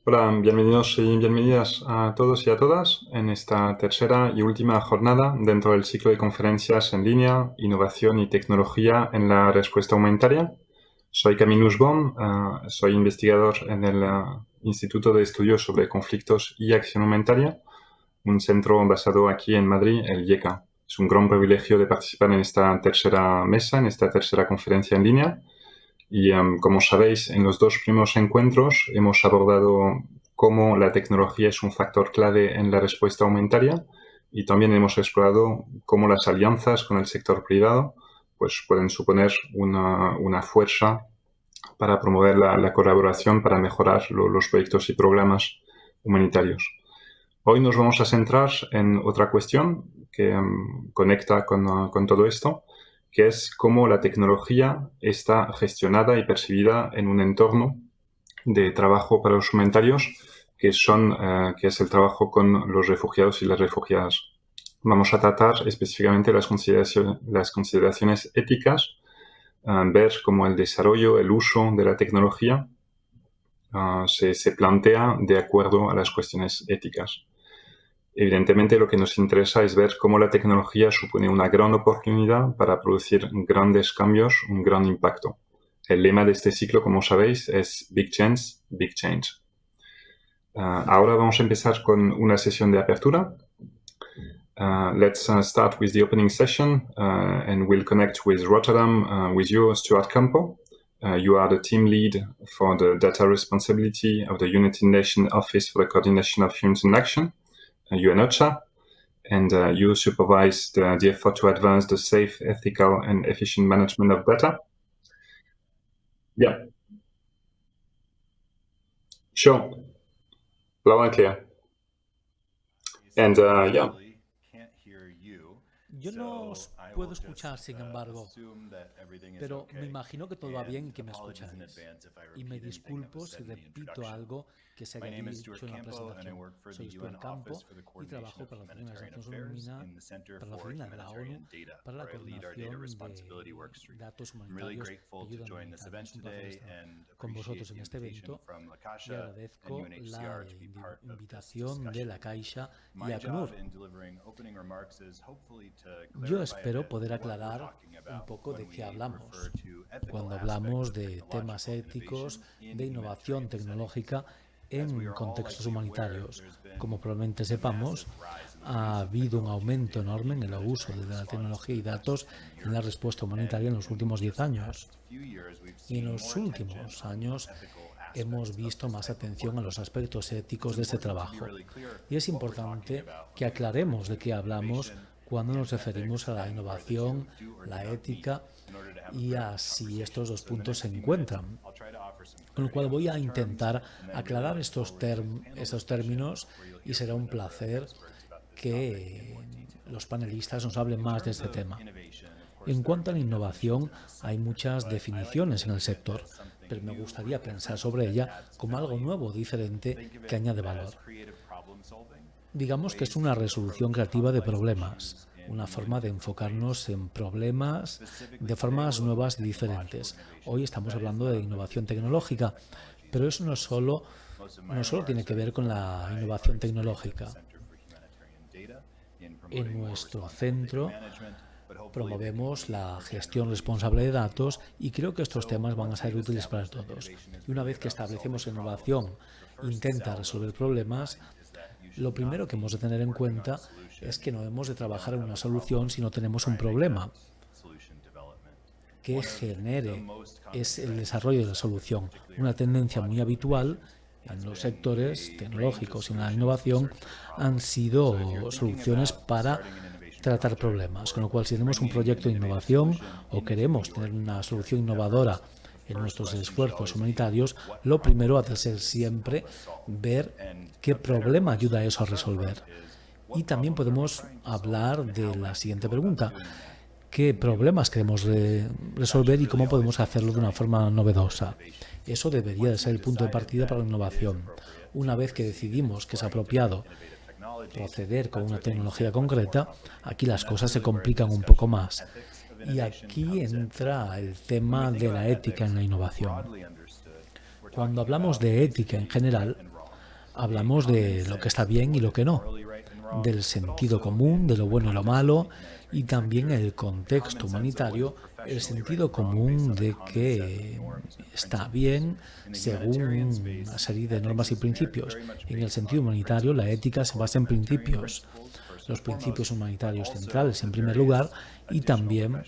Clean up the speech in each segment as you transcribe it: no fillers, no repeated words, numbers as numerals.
Hola, bienvenidos y bienvenidas a todos y a todas en esta tercera y última jornada dentro del ciclo de conferencias en línea, innovación y tecnología en la respuesta humanitaria. Soy Camille Nussbaum, soy investigador en el Instituto de Estudios sobre Conflictos y Acción Humanitaria, un centro basado aquí en Madrid, el IECA. Es un gran privilegio de participar en esta tercera mesa, en esta tercera conferencia en línea. Y como sabéis, en los dos primeros encuentros hemos abordado cómo la tecnología es un factor clave en la respuesta humanitaria y también hemos explorado cómo las alianzas con el sector privado pues, pueden suponer una fuerza para promover la colaboración para mejorar los proyectos y programas humanitarios. Hoy nos vamos a centrar en otra cuestión que conecta con todo esto, que es cómo la tecnología está gestionada y percibida en un entorno de trabajo para los humanitarios, que es el trabajo con los refugiados y las refugiadas. Vamos a tratar específicamente las consideraciones éticas, ver cómo el desarrollo, el uso de la tecnología se plantea de acuerdo a las cuestiones éticas. Evidentemente, lo que nos interesa es ver cómo la tecnología supone una gran oportunidad para producir grandes cambios, un gran impacto. El lema de este ciclo, como sabéis, es Big Change, Big Change. Ahora vamos a empezar con una sesión de apertura. Let's start with the opening session, and we'll connect with Rotterdam with you, Stuart Campo. You are the team lead for the data responsibility of the United Nations Office for the Coordination of Human Action, UNOCHA, and you supervise the effort to advance the safe, ethical, and efficient management of data. Yeah. Sure. Loud and clear. And yeah. Yo no os puedo escuchar, sin embargo, pero me imagino que todo va bien y que me escucháis. Y me disculpo si repito algo que se haya dicho en la presentación. Soy Stuart Campo y trabajo para la Oficina de la ONU para la coordinación de datos humanitarios y ayuda humanitaria. Es un placer estar con vosotros en este evento y agradezco la invitación de la Caixa y ACNUR. Yo espero poder aclarar un poco de qué hablamos cuando hablamos de temas éticos, de innovación tecnológica en contextos humanitarios. Como probablemente sepamos, ha habido un aumento enorme en el uso de la tecnología y datos en la respuesta humanitaria en los últimos 10 años. Y en los últimos años hemos visto más atención a los aspectos éticos de este trabajo. Y es importante que aclaremos de qué hablamos cuando nos referimos a la innovación, la ética y a si estos dos puntos se encuentran. Con lo cual voy a intentar aclarar estos términos y será un placer que los panelistas nos hablen más de este tema. En cuanto a la innovación, hay muchas definiciones en el sector, pero me gustaría pensar sobre ella como algo nuevo, diferente, que añade valor. Digamos que es una resolución creativa de problemas, una forma de enfocarnos en problemas de formas nuevas y diferentes. Hoy estamos hablando de innovación tecnológica, pero eso no solo tiene que ver con la innovación tecnológica. En nuestro centro promovemos la gestión responsable de datos y creo que estos temas van a ser útiles para todos. Y una vez que establecemos innovación, intenta resolver problemas, lo primero que hemos de tener en cuenta es que no hemos de trabajar en una solución si no tenemos un problema que genere es el desarrollo de la solución. Una tendencia muy habitual en los sectores tecnológicos y en la innovación han sido soluciones para tratar problemas, con lo cual si tenemos un proyecto de innovación o queremos tener una solución innovadora en nuestros esfuerzos humanitarios, lo primero ha de ser siempre ver qué problema ayuda eso a resolver. Y también podemos hablar de la siguiente pregunta: ¿qué problemas queremos resolver y cómo podemos hacerlo de una forma novedosa? Eso debería de ser el punto de partida para la innovación. Una vez que decidimos que es apropiado proceder con una tecnología concreta, aquí las cosas se complican un poco más. Y aquí entra el tema de la ética en la innovación. Cuando hablamos de ética en general, hablamos de lo que está bien y lo que no, del sentido común, de lo bueno y lo malo, y también el contexto humanitario, el sentido común de que está bien según una serie de normas y principios. En el sentido humanitario, la ética se basa en principios. Los principios humanitarios centrales en primer lugar y también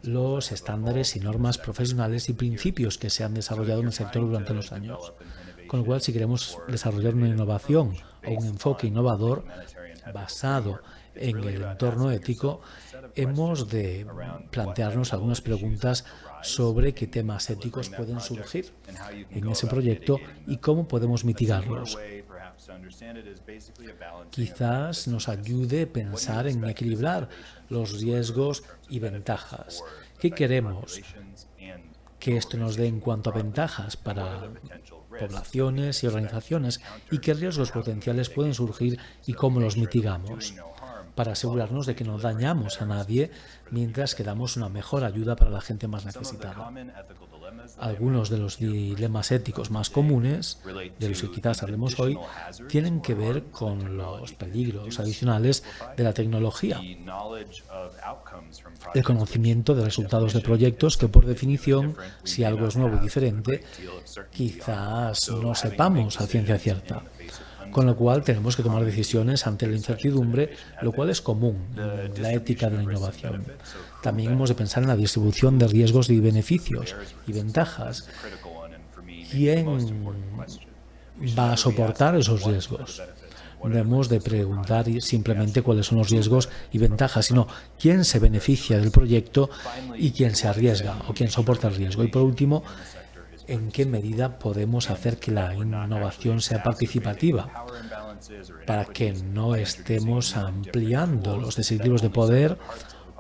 los estándares y normas profesionales y principios que se han desarrollado en el sector durante los años. Con lo cual, si queremos desarrollar una innovación o un enfoque innovador basado en el entorno ético, hemos de plantearnos algunas preguntas sobre qué temas éticos pueden surgir en ese proyecto y cómo podemos mitigarlos. Quizás nos ayude a pensar en equilibrar los riesgos y ventajas. ¿Qué queremos que esto nos dé en cuanto a ventajas para poblaciones y organizaciones y qué riesgos potenciales pueden surgir y cómo los mitigamos, para asegurarnos de que no dañamos a nadie mientras que damos una mejor ayuda para la gente más necesitada? Algunos de los dilemas éticos más comunes, de los que quizás hablemos hoy, tienen que ver con los peligros adicionales de la tecnología. El conocimiento de resultados de proyectos que, por definición, si algo es nuevo y diferente, quizás no sepamos a ciencia cierta. Con lo cual tenemos que tomar decisiones ante la incertidumbre, lo cual es común en la ética de la innovación. También hemos de pensar en la distribución de riesgos y beneficios y ventajas. ¿Quién va a soportar esos riesgos? No hemos de preguntar simplemente cuáles son los riesgos y ventajas, sino quién se beneficia del proyecto y quién se arriesga o quién soporta el riesgo. Y por último, ¿en qué medida podemos hacer que la innovación sea participativa para que no estemos ampliando los desequilibrios de poder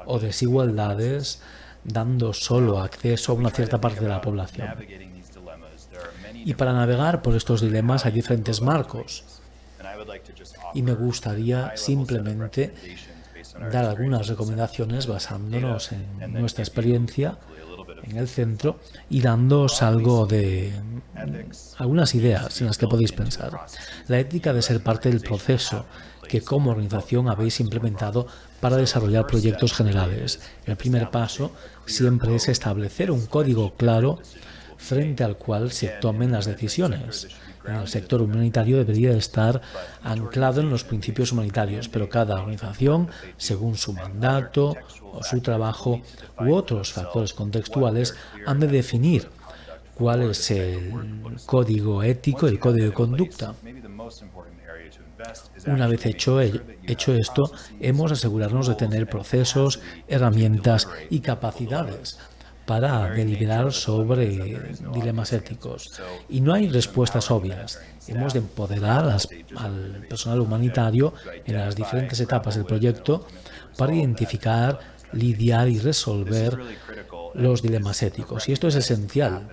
o desigualdades, dando solo acceso a una cierta parte de la población? Y para navegar por estos dilemas hay diferentes marcos. Y me gustaría simplemente dar algunas recomendaciones basándonos en nuestra experiencia en el centro y dándoos algunas ideas en las que podéis pensar. La ética debe ser parte del proceso que como organización habéis implementado para desarrollar proyectos generales. El primer paso siempre es establecer un código claro frente al cual se tomen las decisiones. En el sector humanitario debería estar anclado en los principios humanitarios, pero cada organización, según su mandato o su trabajo u otros factores contextuales, han de definir cuál es el código ético, el código de conducta. Una vez hecho esto, hemos de asegurarnos de tener procesos, herramientas y capacidades para deliberar sobre dilemas éticos. Y no hay respuestas obvias. Hemos de empoderar al personal humanitario en las diferentes etapas del proyecto para identificar, lidiar y resolver los dilemas éticos. Y esto es esencial.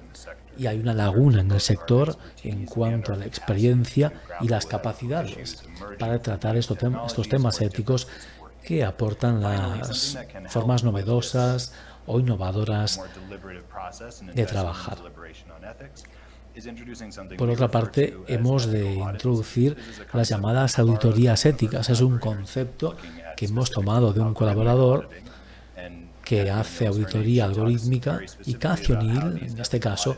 Y hay una laguna en el sector en cuanto a la experiencia y las capacidades para tratar estos temas éticos que aportan las formas novedosas o innovadoras de trabajar. Por otra parte, hemos de introducir las llamadas auditorías éticas. Es un concepto que hemos tomado de un colaborador que hace auditoría algorítmica, y Cathy O'Neil, en este caso,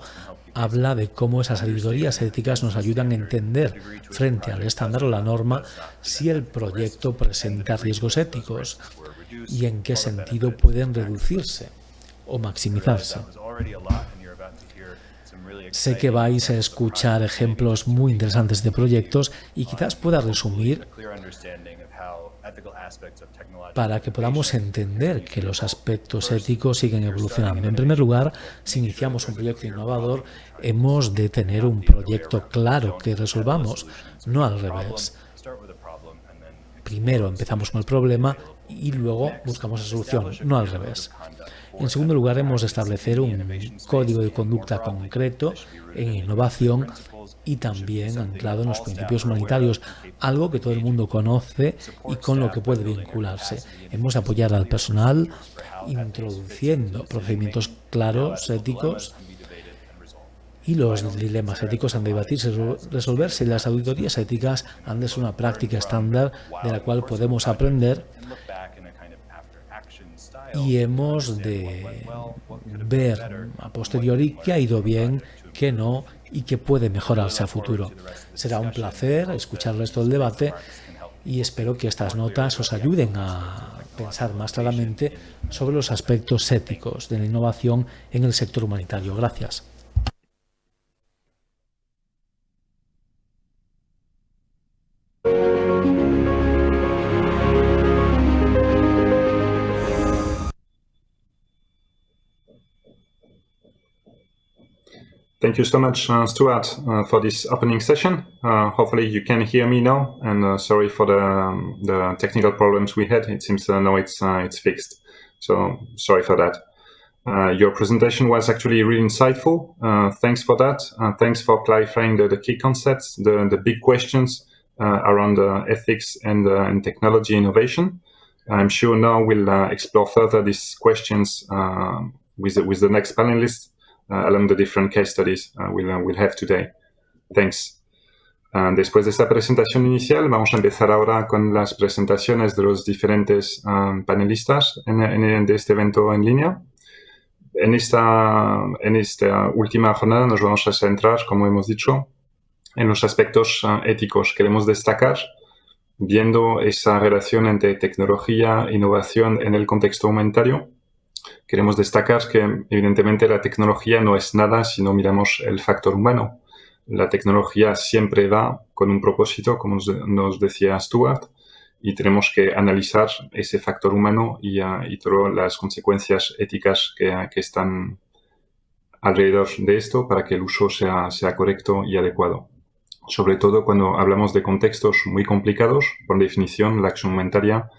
habla de cómo esas auditorías éticas nos ayudan a entender, frente al estándar o la norma, si el proyecto presenta riesgos éticos y en qué sentido pueden reducirse o maximizarse. Sé que vais a escuchar ejemplos muy interesantes de proyectos y quizás pueda resumir para que podamos entender que los aspectos éticos siguen evolucionando. En primer lugar, si iniciamos un proyecto innovador, hemos de tener un proyecto claro que resolvamos, no al revés. Primero empezamos con el problema y luego buscamos la solución, no al revés. En segundo lugar, hemos de establecer un código de conducta concreto en innovación y también anclado en los principios humanitarios, algo que todo el mundo conoce y con lo que puede vincularse. Hemos de apoyar al personal introduciendo procedimientos claros, éticos, y los dilemas éticos han de debatirse y resolverse. Las auditorías éticas han de ser una práctica estándar de la cual podemos aprender y hemos de ver a posteriori qué ha ido bien, qué no y qué puede mejorarse a futuro. Será un placer escucharles todo el debate y espero que estas notas os ayuden a pensar más claramente sobre los aspectos éticos de la innovación en el sector humanitario. Gracias. Thank you so much, Stuart, for this opening session. Hopefully you can hear me now, and sorry for the technical problems we had. It seems now it's fixed, so sorry for that. Your presentation was actually really insightful. Thanks for that. Thanks for clarifying the key concepts, the big questions around ethics and technology innovation. I'm sure now we'll explore further these questions with the next panelists along the different case studies we'll have today. Thanks. Después de esta presentación inicial, vamos a empezar ahora con las presentaciones de los diferentes panelistas de este evento en línea. En esta última jornada nos vamos a centrar, como hemos dicho, en los aspectos éticos. Queremos destacar, viendo esa relación entre tecnología e innovación en el contexto humanitario, queremos destacar que, evidentemente, la tecnología no es nada si no miramos el factor humano. La tecnología siempre va con un propósito, como nos decía Stuart, y tenemos que analizar ese factor humano y todas las consecuencias éticas que están alrededor de esto para que el uso sea correcto y adecuado. Sobre todo cuando hablamos de contextos muy complicados, por definición, la acción humanitaria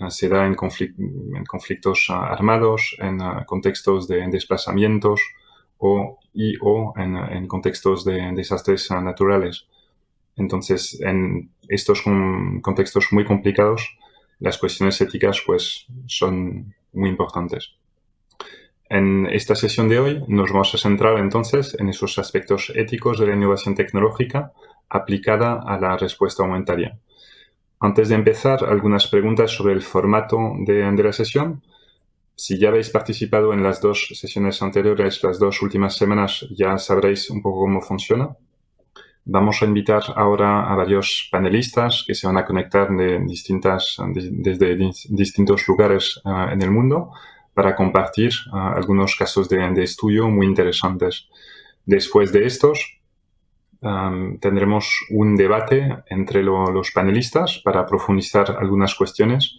se da en conflictos armados, en contextos de desplazamientos o en contextos de desastres naturales. Entonces, en estos contextos muy complicados, las cuestiones éticas pues, son muy importantes. En esta sesión de hoy nos vamos a centrar entonces en esos aspectos éticos de la innovación tecnológica aplicada a la respuesta humanitaria. Antes de empezar, algunas preguntas sobre el formato de la sesión. Si ya habéis participado en las dos sesiones anteriores, las dos últimas semanas, ya sabréis un poco cómo funciona. Vamos a invitar ahora a varios panelistas que se van a conectar desde distintos lugares en el mundo para compartir algunos casos de estudio muy interesantes. Después de estos, tendremos un debate entre los panelistas para profundizar algunas cuestiones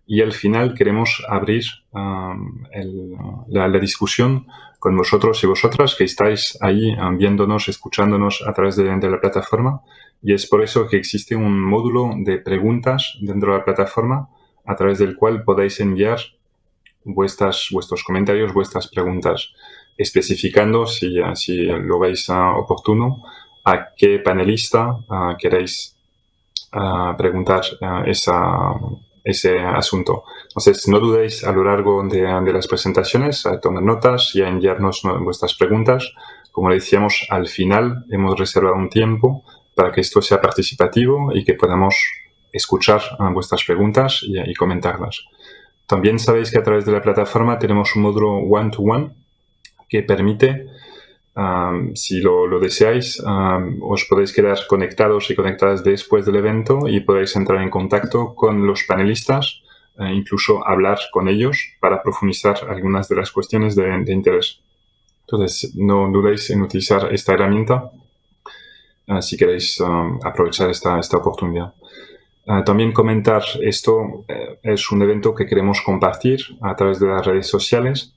y al final queremos abrir la discusión con vosotros y vosotras que estáis ahí viéndonos, escuchándonos a través de la plataforma, y es por eso que existe un módulo de preguntas dentro de la plataforma a través del cual podéis enviar vuestros comentarios, vuestras preguntas, especificando si lo veis oportuno a qué panelista queréis preguntar ese asunto. Entonces, no dudéis a lo largo de las presentaciones a tomar notas y a enviarnos vuestras preguntas. Como decíamos, al final hemos reservado un tiempo para que esto sea participativo y que podamos escuchar vuestras preguntas y comentarlas. También sabéis que a través de la plataforma tenemos un módulo one-to-one que permite, si lo deseáis, os podéis quedar conectados y conectadas después del evento y podéis entrar en contacto con los panelistas, incluso hablar con ellos para profundizar algunas de las cuestiones de interés. Entonces, no dudéis en utilizar esta herramienta si queréis aprovechar esta oportunidad. También comentar, esto es un evento que queremos compartir a través de las redes sociales.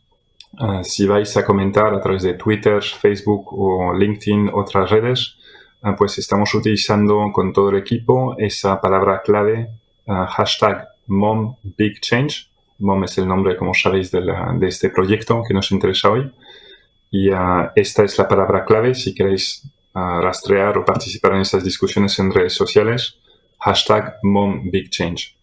Si vais a comentar a través de Twitter, Facebook o LinkedIn, otras redes, pues estamos utilizando con todo el equipo esa palabra clave, hashtag #MomBigChange. Mom es el nombre, como sabéis, de este proyecto que nos interesa hoy. Y esta es la palabra clave si queréis rastrear o participar en estas discusiones en redes sociales, hashtag #MomBigChange.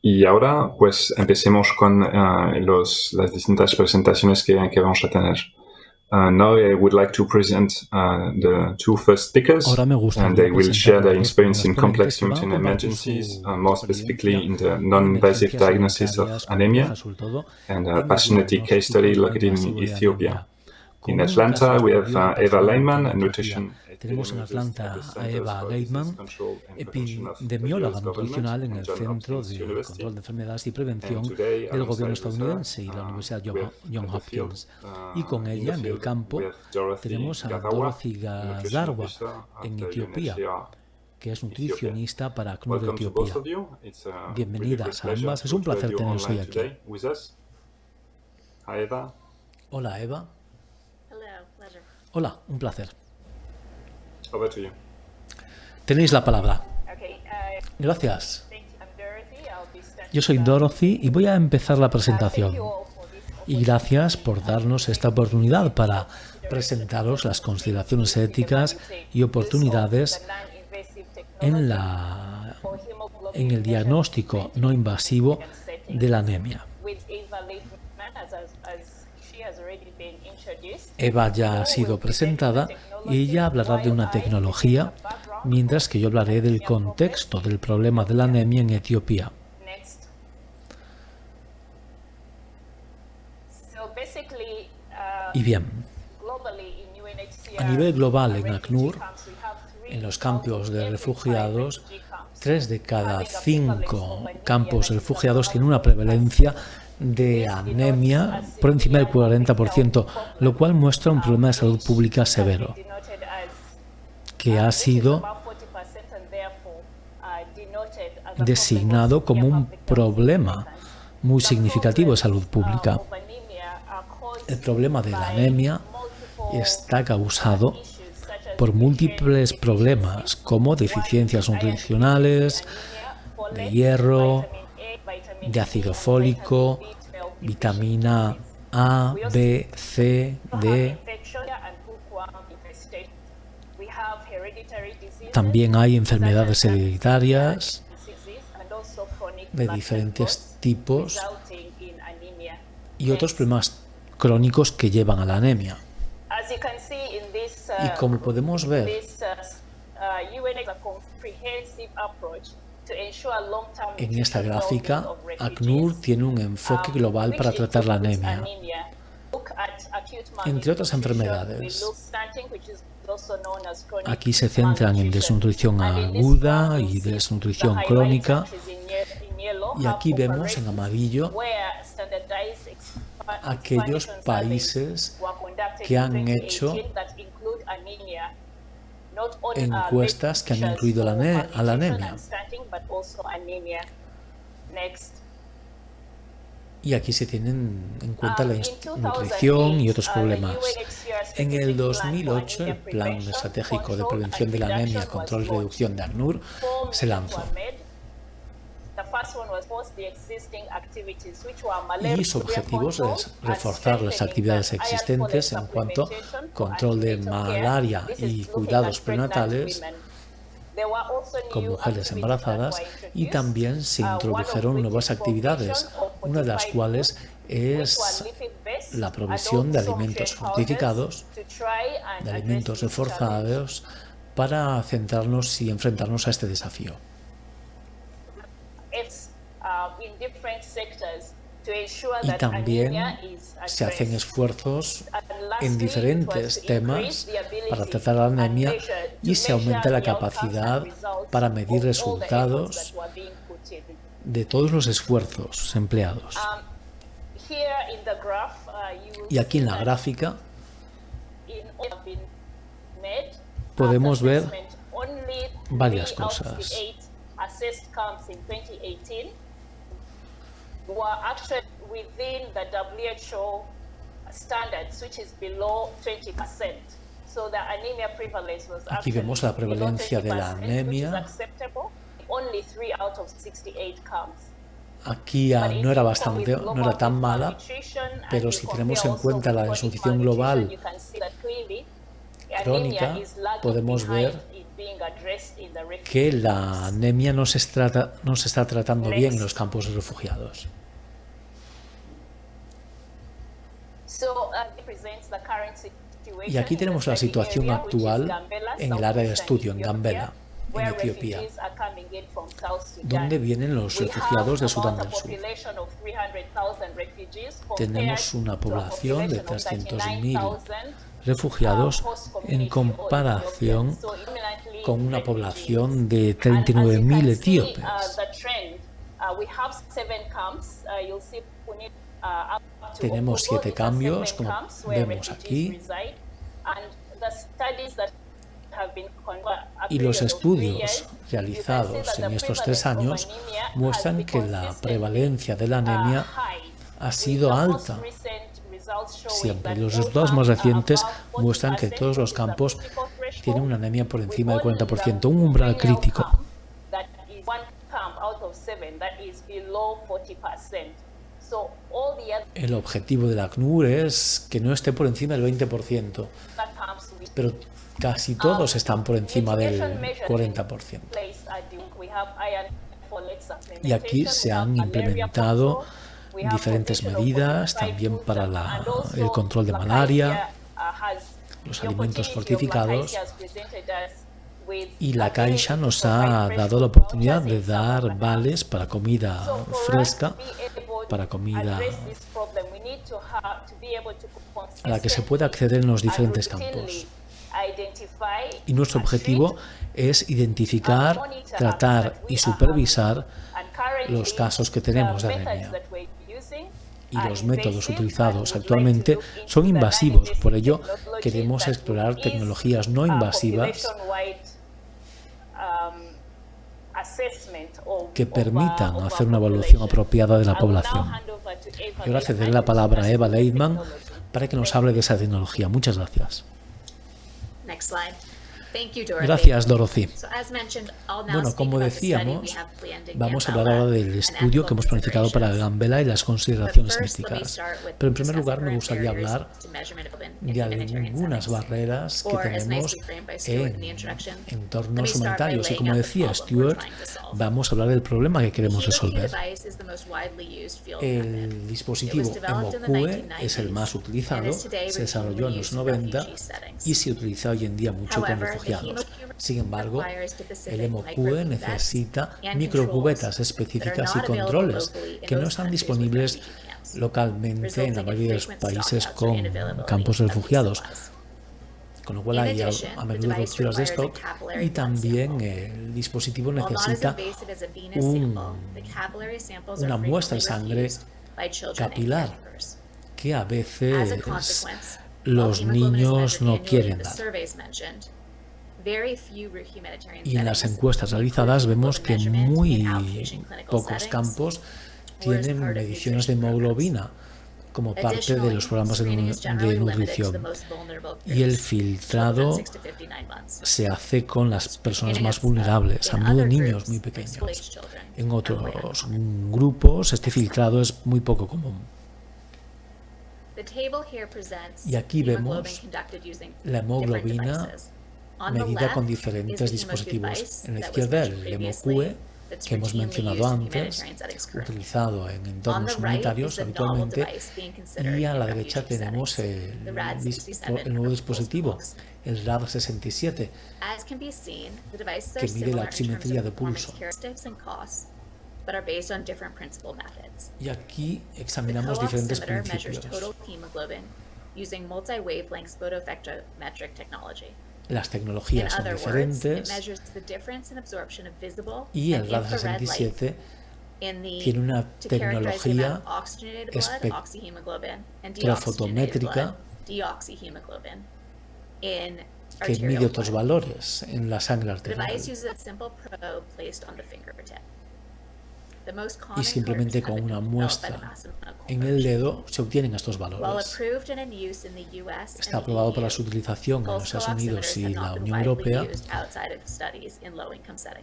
Y ahora, pues, empecemos con las distintas presentaciones que vamos a tener. Now I would like to present the two first speakers, Ahora me gustaría and they will share their presentar experience in los complex ponentes que van a routine compartir emergencies, su more specifically in the experiencia en non-invasive emergencias diagnosis of sanitarias anemia, complejas, sobre todo and a en el passionate case study diagnóstico no located in invasivo de Ethiopia. anemia. In Con un caso Atlanta, we have estudio Eva impresionante Leiman, en a Etiopía. nutrition Tenemos en epidemiologist at the Atlanta a Centers Eva for Disease Leitman, Control and Prevention of the epidemióloga US government, nutricional en and el Johns Centro Hopkins de University. Control de Enfermedades y And Prevención today, del gobierno alongside with her, estadounidense y la Universidad we have Johns at the field, Hopkins. Y con in ella, the en el field, campo, we have Dorothy tenemos a Gadhawa, Dorothy nutrition Gadhawa officer en at the Etiopía, UNHCR que es Ethiopia. nutricionista para ACNUR Welcome to both Etiopía. of you. It's a really great Bienvenidas a pleasure ambas. Es to un have placer you teneros hoy online aquí. today with us. Hi, Eva. Hola, Eva. Hello, pleasure. Hola, un placer. Over to you. Tenéis la palabra. Okay, Gracias. thank you. I'm Dorothy. I'll be starting. Yo soy Dorothy y voy a empezar la presentación. Thank you all for this Y gracias por darnos esta oportunidad para presentaros las consideraciones éticas y oportunidades en, en el diagnóstico no invasivo de la anemia. Eva ya ha sido presentada y ella hablará de una tecnología, mientras que yo hablaré del contexto del problema de la anemia en Etiopía. Y bien, a nivel global en ACNUR, en los campos de refugiados, 3 de cada 5 campos de refugiados tienen una prevalencia de anemia por encima del 40%, lo cual muestra un problema de salud pública severo, que ha sido designado como un problema muy significativo de salud pública. El problema de la anemia está causado por múltiples problemas como deficiencias nutricionales, de hierro, de ácido fólico, vitamina A, B, C, D. También hay enfermedades hereditarias de diferentes tipos y otros problemas crónicos que llevan a la anemia. Y como podemos ver, en esta gráfica, ACNUR tiene un enfoque global para tratar la anemia, entre otras enfermedades. Aquí se centran en desnutrición aguda y desnutrición crónica, y aquí vemos en amarillo aquellos países que han hecho encuestas que han incluido a la anemia. Y aquí se tienen en cuenta la nutrición y otros problemas. En el 2008, el Plan Estratégico de Prevención de la Anemia, Control y Reducción de ACNUR se lanzó. Y su objetivo es reforzar las actividades existentes en cuanto a control de malaria y cuidados prenatales con mujeres embarazadas, y también se introdujeron nuevas actividades, una de las cuales es la provisión de alimentos fortificados, de alimentos reforzados, para centrarnos y enfrentarnos a este desafío. Y también se hacen esfuerzos en diferentes temas para tratar la anemia y se aumenta la capacidad para medir resultados de todos los esfuerzos empleados. Y aquí en la gráfica podemos ver varias cosas. Aquí vemos la prevalencia de la anemia. Aquí no era tan mala, pero si tenemos en cuenta la desnutrición global crónica, podemos ver que la anemia no se está tratando bien en los campos de refugiados. Y aquí tenemos la situación actual en el área de estudio, en Gambela, en Etiopía, donde vienen los refugiados de Sudán del Sur. Tenemos una población de 300.000 refugiados en comparación con una población de 39.000 etíopes. Tenemos 7 cambios, como vemos aquí, y los estudios realizados en estos 3 años muestran que la prevalencia de la anemia ha sido alta siempre. Los resultados más recientes muestran que todos los campos tienen una anemia por encima del 40%, un umbral crítico. El objetivo del ACNUR es que no esté por encima del 20%, pero casi todos están por encima del 40%. Y aquí se han implementado diferentes medidas también para el control de malaria, los alimentos fortificados, y la Caixa nos ha dado la oportunidad de dar vales para comida fresca, para comida a la que se puede acceder en los diferentes campos. Y nuestro objetivo es identificar, tratar y supervisar los casos que tenemos de anemia. Y los métodos utilizados actualmente son invasivos, por ello queremos explorar tecnologías no invasivas que permitan hacer una evaluación apropiada de la población. Y ahora cederé la palabra a Eva Leitman para que nos hable de esa tecnología. Muchas gracias. Gracias, Dorothy. Bueno, como decíamos, vamos a hablar ahora del estudio que hemos planificado para Gambela y las consideraciones éticas. Pero en primer lugar me gustaría hablar de algunas barreras que tenemos en entornos humanitarios. Y como decía Stuart, vamos a hablar del problema que queremos resolver. El dispositivo EMOQUE es el más utilizado, se desarrolló en los 90 y se utiliza hoy en día mucho con refugiados. Sin embargo, el EMOQUE necesita microcubetas específicas y controles que no están disponibles localmente en la mayoría de los países con campos de refugiados, con lo cual hay a menudo rupturas de stock, y también el dispositivo necesita una muestra de sangre capilar que a veces los niños no quieren dar. Y en las encuestas realizadas vemos que muy pocos campos tienen mediciones de hemoglobina como parte de los programas de nutrición. Y el filtrado se hace con las personas más vulnerables, a menudo niños muy pequeños. En otros grupos este filtrado es muy poco común. Y aquí vemos la hemoglobina medida con diferentes dispositivos. En la izquierda el EMOQUE, que hemos mencionado antes, utilizado en entornos humanitarios habitualmente, y a la derecha tenemos el nuevo dispositivo, el RAD67, que mide la oximetría de pulso. Y aquí examinamos diferentes principios. Las tecnologías son diferentes y el RAD67 tiene una tecnología espectrofotométrica que mide otros valores en la sangre arterial. Y simplemente con una muestra en el dedo se obtienen estos valores. Está aprobado para su utilización en los Estados Unidos y la Unión Europea,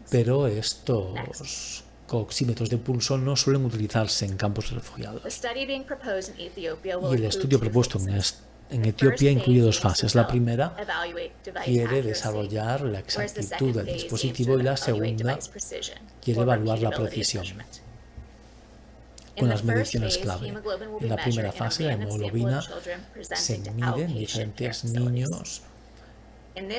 pero estos oxímetros de pulso no suelen utilizarse en campos de refugiados. Y el estudio propuesto en Etiopía incluye 2 fases. La primera quiere desarrollar la exactitud del dispositivo y la segunda quiere evaluar la precisión. con las mediciones clave. En la primera fase, la hemoglobina se mide en diferentes niños en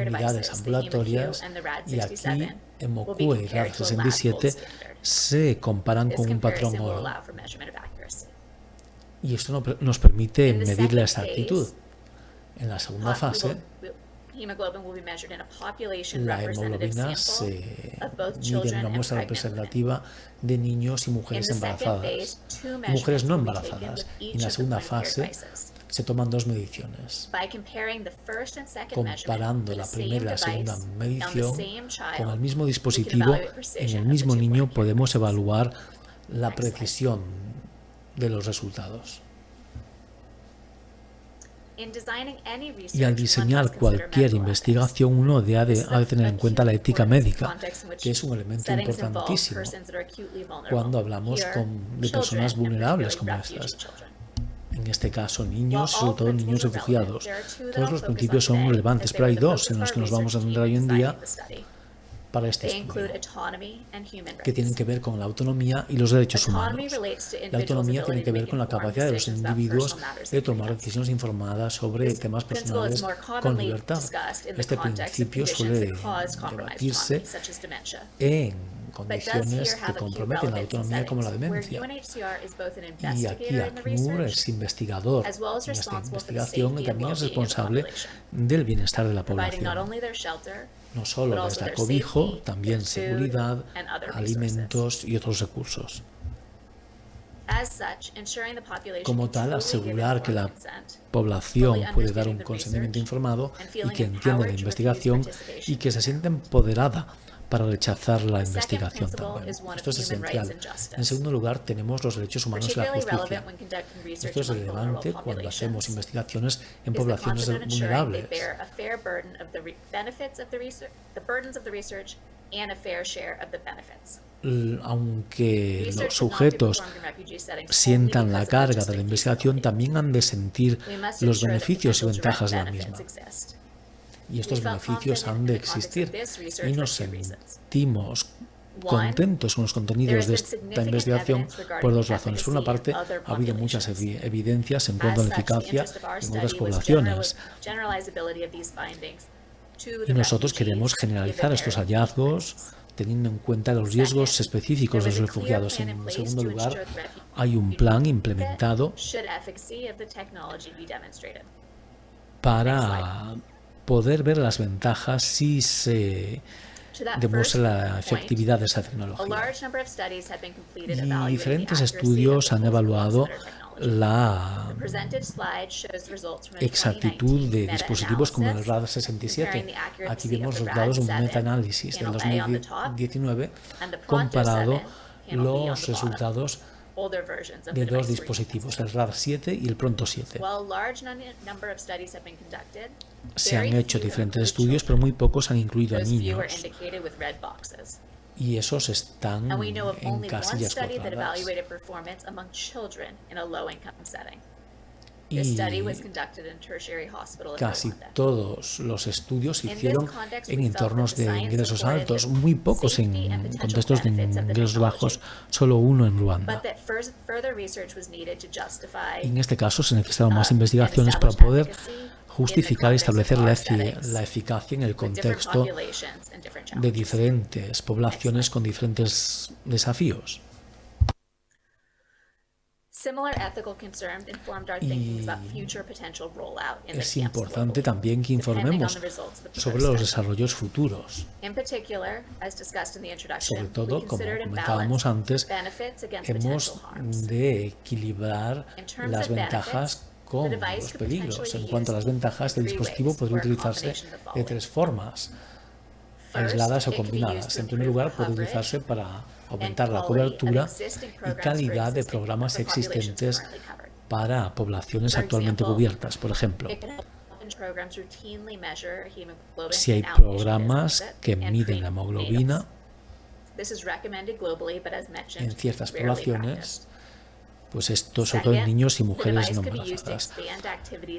unidades ambulatorias y aquí HemoQ y RAD67 se comparan con un patrón oro. Y esto nos permite medir la exactitud. En la segunda fase, la hemoglobina se mide en una muestra representativa de niños y mujeres embarazadas, mujeres no embarazadas. Y en la segunda fase se toman dos mediciones. Comparando la primera y la segunda medición con el mismo dispositivo, en el mismo niño podemos evaluar la precisión de los resultados. Y al diseñar cualquier investigación, uno ha de tener en cuenta la ética médica, que es un elemento importantísimo cuando hablamos de personas vulnerables como estas. En este caso, niños, sobre todo niños refugiados. Todos los principios son relevantes, pero hay dos en los que nos vamos a centrar hoy en día para este estudio, que tienen que ver con la autonomía y los derechos humanos. La autonomía tiene que ver con la capacidad de los individuos de tomar decisiones informadas sobre temas personales con libertad. Este principio suele debatirse en condiciones que comprometen la autonomía como la demencia. Y aquí ACNUR es investigador en esta investigación y también es responsable del bienestar de la población. No solo desde cobijo, también seguridad, alimentos y otros recursos. Como tal, asegurar que la población puede dar un consentimiento informado y que entiende la investigación y que se siente empoderada para rechazar la investigación también. Esto es esencial. En segundo lugar, tenemos los derechos humanos y la justicia. Esto es relevante cuando hacemos investigaciones en poblaciones vulnerables. Aunque los sujetos sientan la carga de la investigación, también han de sentir los beneficios y ventajas de la misma. Y estos beneficios han de existir y nos sentimos contentos con los contenidos de esta investigación por dos razones. Por una parte, ha habido muchas evidencias en cuanto a la eficacia en otras poblaciones y nosotros queremos generalizar estos hallazgos teniendo en cuenta los riesgos específicos de los refugiados. En segundo lugar, hay un plan implementado para poder ver las ventajas si se demuestra la efectividad de esa tecnología. Y diferentes estudios han evaluado la exactitud de dispositivos como el RAD67. Aquí vemos los datos de un metaanálisis del 2019 comparado los resultados de dos dispositivos, el RAD7 y el Pronto 7. Se han hecho diferentes estudios, pero muy pocos han incluido a niños. Y esos están en casillas cuadradas. Y casi todos los estudios se hicieron en entornos de ingresos altos, muy pocos en contextos de ingresos bajos, solo uno en Ruanda. En este caso se necesitaron más investigaciones para poder justificar y establecer la eficacia en el contexto de diferentes poblaciones con diferentes desafíos. Y es importante también que informemos sobre los desarrollos futuros. Sobre todo, como comentábamos antes, hemos de equilibrar las ventajas con los peligros. En cuanto a las ventajas, el dispositivo podría utilizarse de tres formas, aisladas o combinadas. En primer lugar, puede utilizarse para aumentar la cobertura y calidad de programas existentes para poblaciones actualmente cubiertas. Por ejemplo, si hay programas que miden la hemoglobina en ciertas poblaciones, pues esto sobre todo en niños y mujeres no embarazadas.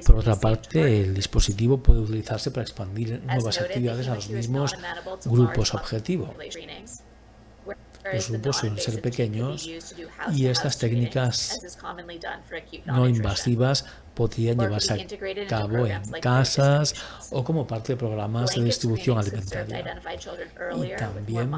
Por otra parte, el dispositivo puede utilizarse para expandir nuevas actividades a los mismos grupos objetivo. Los grupos suelen ser pequeños y estas técnicas no invasivas podrían llevarse a cabo en casas o como parte de programas de distribución alimentaria. Y también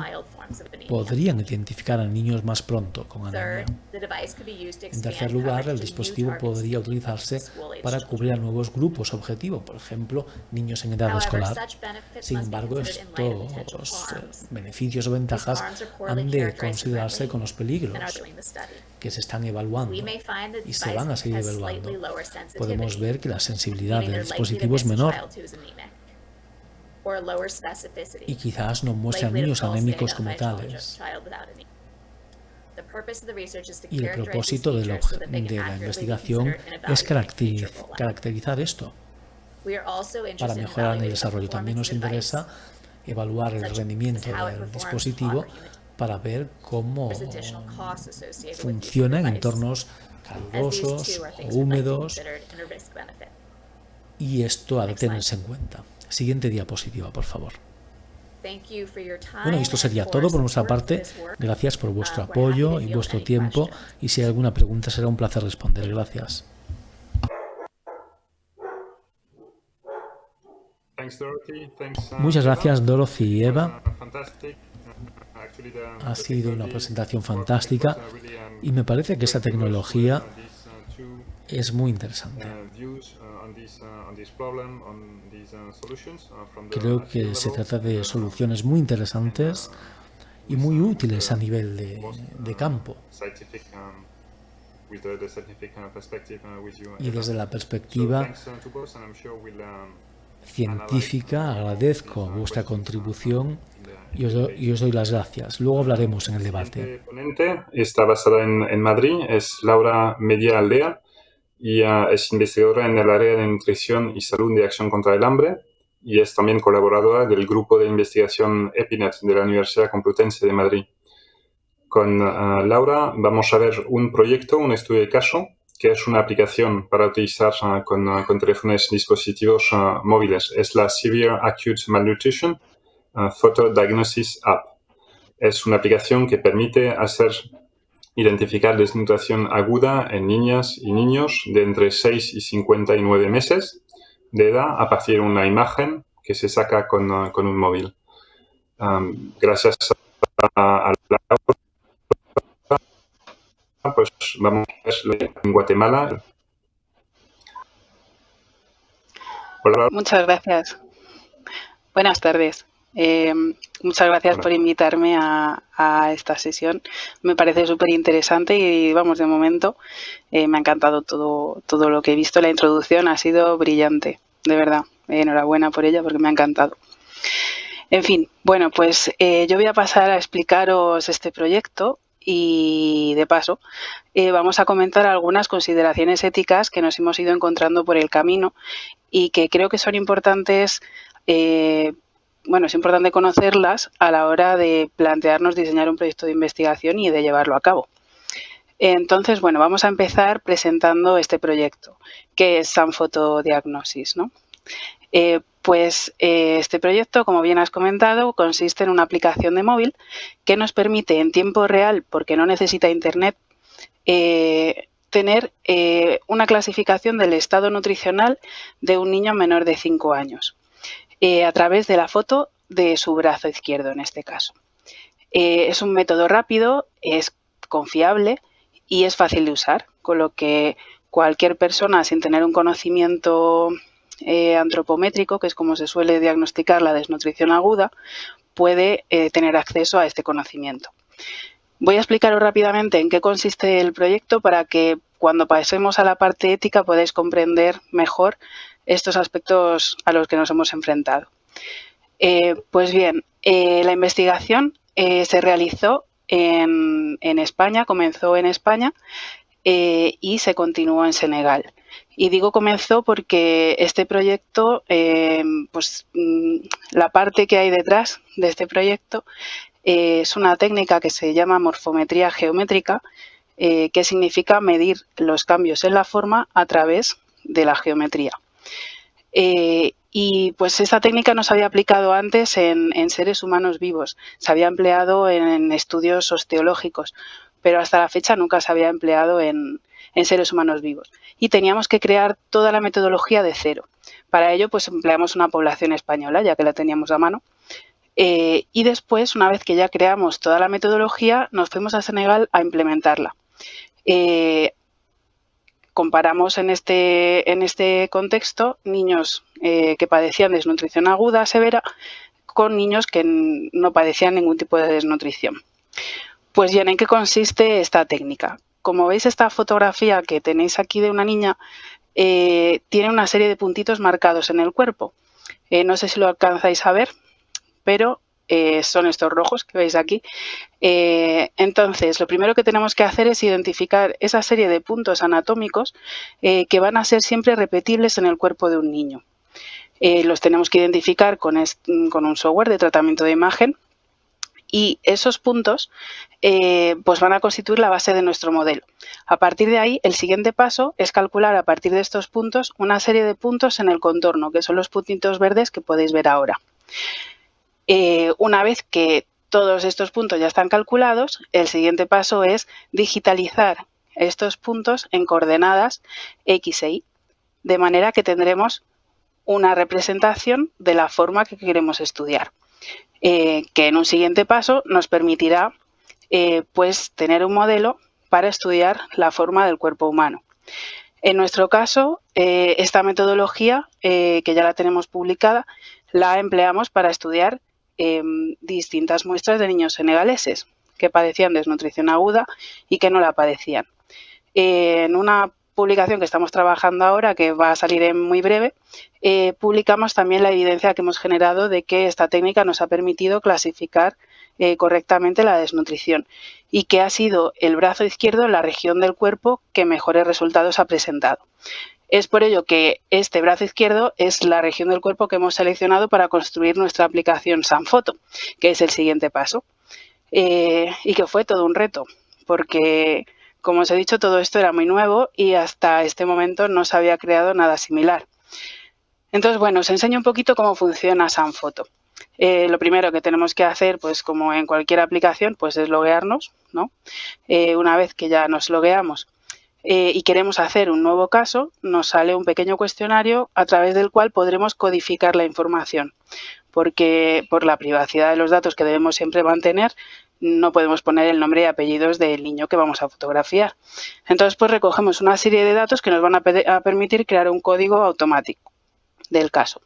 podrían identificar a niños más pronto con anemia. En tercer lugar, el dispositivo podría utilizarse para cubrir a nuevos grupos objetivo, por ejemplo, niños en edad escolar. Sin embargo, estos beneficios o ventajas han de considerarse con los peligros que se están evaluando y se van a seguir evaluando. Podemos ver que la sensibilidad del dispositivo es menor y quizás no muestra a niños anémicos como tales. Y el propósito de la investigación es caracterizar esto para mejorar el desarrollo. También nos interesa evaluar el rendimiento del dispositivo para ver cómo funciona en entornos calurosos o húmedos, y esto ha de tenerse en cuenta. Siguiente diapositiva, por favor. Bueno, esto sería todo por nuestra parte. Gracias por vuestro apoyo y vuestro tiempo, y si hay alguna pregunta será un placer responder. Gracias. Muchas gracias, Dorothy y Eva. Ha sido una presentación fantástica y me parece que esta tecnología es muy interesante. Creo que se trata de soluciones muy interesantes y muy útiles a nivel de campo. Y desde la perspectiva científica agradezco vuestra contribución y os doy las gracias. Luego hablaremos en el debate. La ponente está basada en Madrid, es Laura Media Aldea y es investigadora en el área de nutrición y salud de acción contra el hambre, y es también colaboradora del grupo de investigación EPINET de la Universidad Complutense de Madrid. Con Laura vamos a ver un proyecto, un estudio de caso, que es una aplicación para utilizar con teléfonos y dispositivos móviles. Es la Severe Acute Malnutrition Photo Diagnosis App. Es una aplicación que permite identificar desnutrición aguda en niñas y niños de entre 6 y 59 meses de edad a partir de una imagen que se saca con un móvil. Gracias a Laura, pues vamos a ver en Guatemala. Hola. Muchas gracias. Buenas tardes. Muchas gracias por invitarme a esta sesión. Me parece súper interesante y, vamos, de momento me ha encantado todo lo que he visto. La introducción ha sido brillante, de verdad. Enhorabuena por ella porque me ha encantado. En fin, bueno, pues yo voy a pasar a explicaros este proyecto y, de paso, vamos a comentar algunas consideraciones éticas que nos hemos ido encontrando por el camino y que creo que son importantes. Es importante conocerlas a la hora de plantearnos diseñar un proyecto de investigación y de llevarlo a cabo. Entonces, bueno, vamos a empezar presentando este proyecto, que es Sanfoto Diagnosis, ¿no? Este proyecto, como bien has comentado, consiste en una aplicación de móvil que nos permite en tiempo real, porque no necesita internet, tener una clasificación del estado nutricional de un niño menor de 5 años. A través de la foto de su brazo izquierdo, en este caso. Es un método rápido, es confiable y es fácil de usar, con lo que cualquier persona sin tener un conocimiento antropométrico, que es como se suele diagnosticar la desnutrición aguda, puede tener acceso a este conocimiento. Voy a explicaros rápidamente en qué consiste el proyecto para que cuando pasemos a la parte ética podáis comprender mejor estos aspectos a los que nos hemos enfrentado. Pues bien, la investigación se realizó en España, comenzó en España y se continuó en Senegal. Y digo comenzó porque este proyecto, la parte que hay detrás de este proyecto es una técnica que se llama morfometría geométrica, que significa medir los cambios en la forma a través de la geometría. Y pues esta técnica no se había aplicado antes en seres humanos vivos, se había empleado en estudios osteológicos, pero hasta la fecha nunca se había empleado en seres humanos vivos. Y teníamos que crear toda la metodología de cero. Para ello, pues empleamos una población española, ya que la teníamos a mano. Y después, una vez que ya creamos toda la metodología, nos fuimos a Senegal a implementarla. Comparamos en este contexto niños que padecían desnutrición aguda severa con niños que no padecían ningún tipo de desnutrición. Pues bien, ¿en qué consiste esta técnica? Como veis, esta fotografía que tenéis aquí de una niña tiene una serie de puntitos marcados en el cuerpo. No sé si lo alcanzáis a ver, pero son estos rojos que veis aquí. Entonces, lo primero que tenemos que hacer es identificar esa serie de puntos anatómicos que van a ser siempre repetibles en el cuerpo de un niño. Los tenemos que identificar con un software de tratamiento de imagen y esos puntos pues van a constituir la base de nuestro modelo. A partir de ahí, el siguiente paso es calcular a partir de estos puntos una serie de puntos en el contorno, que son los puntitos verdes que podéis ver ahora. Una vez que todos estos puntos ya están calculados, el siguiente paso es digitalizar estos puntos en coordenadas X e Y, de manera que tendremos una representación de la forma que queremos estudiar, que en un siguiente paso nos permitirá pues tener un modelo para estudiar la forma del cuerpo humano. En nuestro caso, esta metodología, que ya la tenemos publicada, la empleamos para estudiar distintas muestras de niños senegaleses que padecían desnutrición aguda y que no la padecían. En una publicación que estamos trabajando ahora, que va a salir en muy breve, publicamos también la evidencia que hemos generado de que esta técnica nos ha permitido clasificar correctamente la desnutrición y que ha sido el brazo izquierdo la región del cuerpo que mejores resultados ha presentado. Es por ello que este brazo izquierdo es la región del cuerpo que hemos seleccionado para construir nuestra aplicación Sanfoto, que es el siguiente paso. Y que fue todo un reto, porque, como os he dicho, todo esto era muy nuevo y hasta este momento no se había creado nada similar. Entonces, bueno, os enseño un poquito cómo funciona Sanfoto. Lo primero que tenemos que hacer, pues como en cualquier aplicación, pues es loguearnos, ¿no? Una vez que ya nos logueamos, y queremos hacer un nuevo caso, nos sale un pequeño cuestionario a través del cual podremos codificar la información, porque por la privacidad de los datos que debemos siempre mantener, no podemos poner el nombre y apellidos del niño que vamos a fotografiar. Entonces, pues recogemos una serie de datos que nos van a permitir crear un código automático del caso.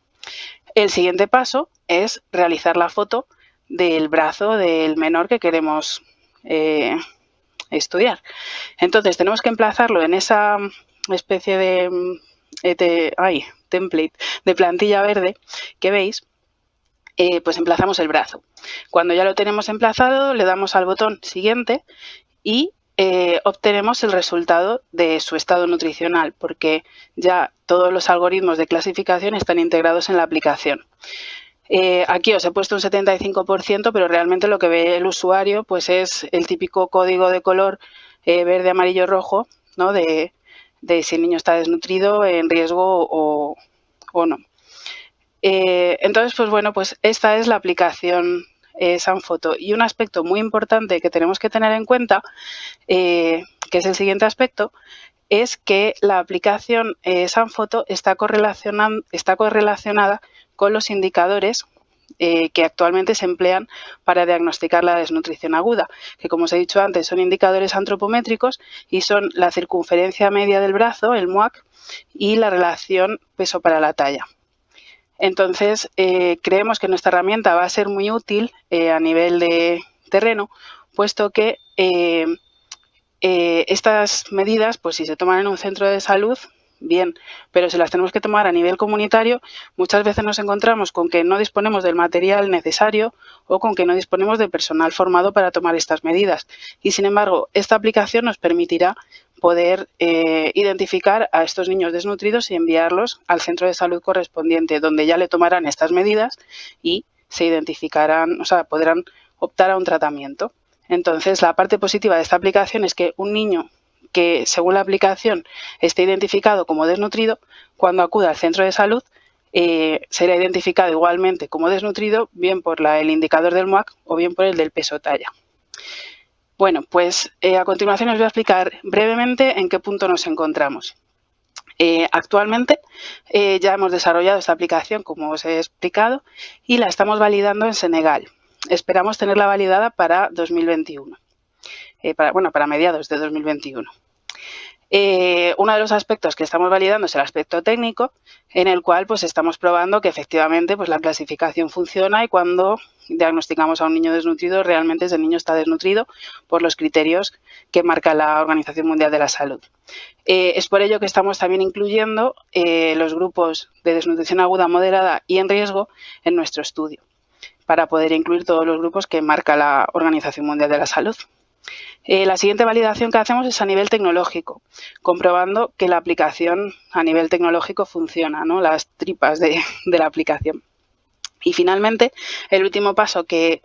El siguiente paso es realizar la foto del brazo del menor que queremos estudiar. Entonces tenemos que emplazarlo en esa especie de template de plantilla verde que veis. Pues emplazamos el brazo. Cuando ya lo tenemos emplazado, le damos al botón siguiente y obtenemos el resultado de su estado nutricional, porque ya todos los algoritmos de clasificación están integrados en la aplicación. Aquí os he puesto un 75%, pero realmente lo que ve el usuario pues es el típico código de color verde, amarillo, rojo, ¿no? de si el niño está desnutrido, en riesgo o no. Entonces, pues bueno, pues esta es la aplicación Sanfoto. Y un aspecto muy importante que tenemos que tener en cuenta, que es el siguiente aspecto, es que la aplicación Sanfoto está correlacionada con los indicadores que actualmente se emplean para diagnosticar la desnutrición aguda, que como os he dicho antes son indicadores antropométricos y son la circunferencia media del brazo, el MUAC, y la relación peso para la talla. Entonces, creemos que nuestra herramienta va a ser muy útil a nivel de terreno, puesto que estas medidas, pues si se toman en un centro de salud, bien, pero si las tenemos que tomar a nivel comunitario, muchas veces nos encontramos con que no disponemos del material necesario o con que no disponemos de personal formado para tomar estas medidas. Y sin embargo, esta aplicación nos permitirá poder identificar a estos niños desnutridos y enviarlos al centro de salud correspondiente, donde ya le tomarán estas medidas y se identificarán, o sea, podrán optar a un tratamiento. Entonces, la parte positiva de esta aplicación es que un niño que, según la aplicación, esté identificado como desnutrido, cuando acuda al centro de salud, será identificado igualmente como desnutrido, bien por el indicador del MUAC o bien por el del peso talla. Bueno, pues a continuación os voy a explicar brevemente en qué punto nos encontramos. Actualmente ya hemos desarrollado esta aplicación, como os he explicado, y la estamos validando en Senegal. Esperamos tenerla validada para 2021, para mediados de 2021. Uno de los aspectos que estamos validando es el aspecto técnico, en el cual pues estamos probando que efectivamente pues la clasificación funciona y cuando diagnosticamos a un niño desnutrido, realmente ese niño está desnutrido por los criterios que marca la Organización Mundial de la Salud. Es por ello que estamos también incluyendo los grupos de desnutrición aguda, moderada y en riesgo en nuestro estudio, para poder incluir todos los grupos que marca la Organización Mundial de la Salud. La siguiente validación que hacemos es a nivel tecnológico, comprobando que la aplicación a nivel tecnológico funciona, ¿no? Las tripas de la aplicación. Y finalmente, el último paso que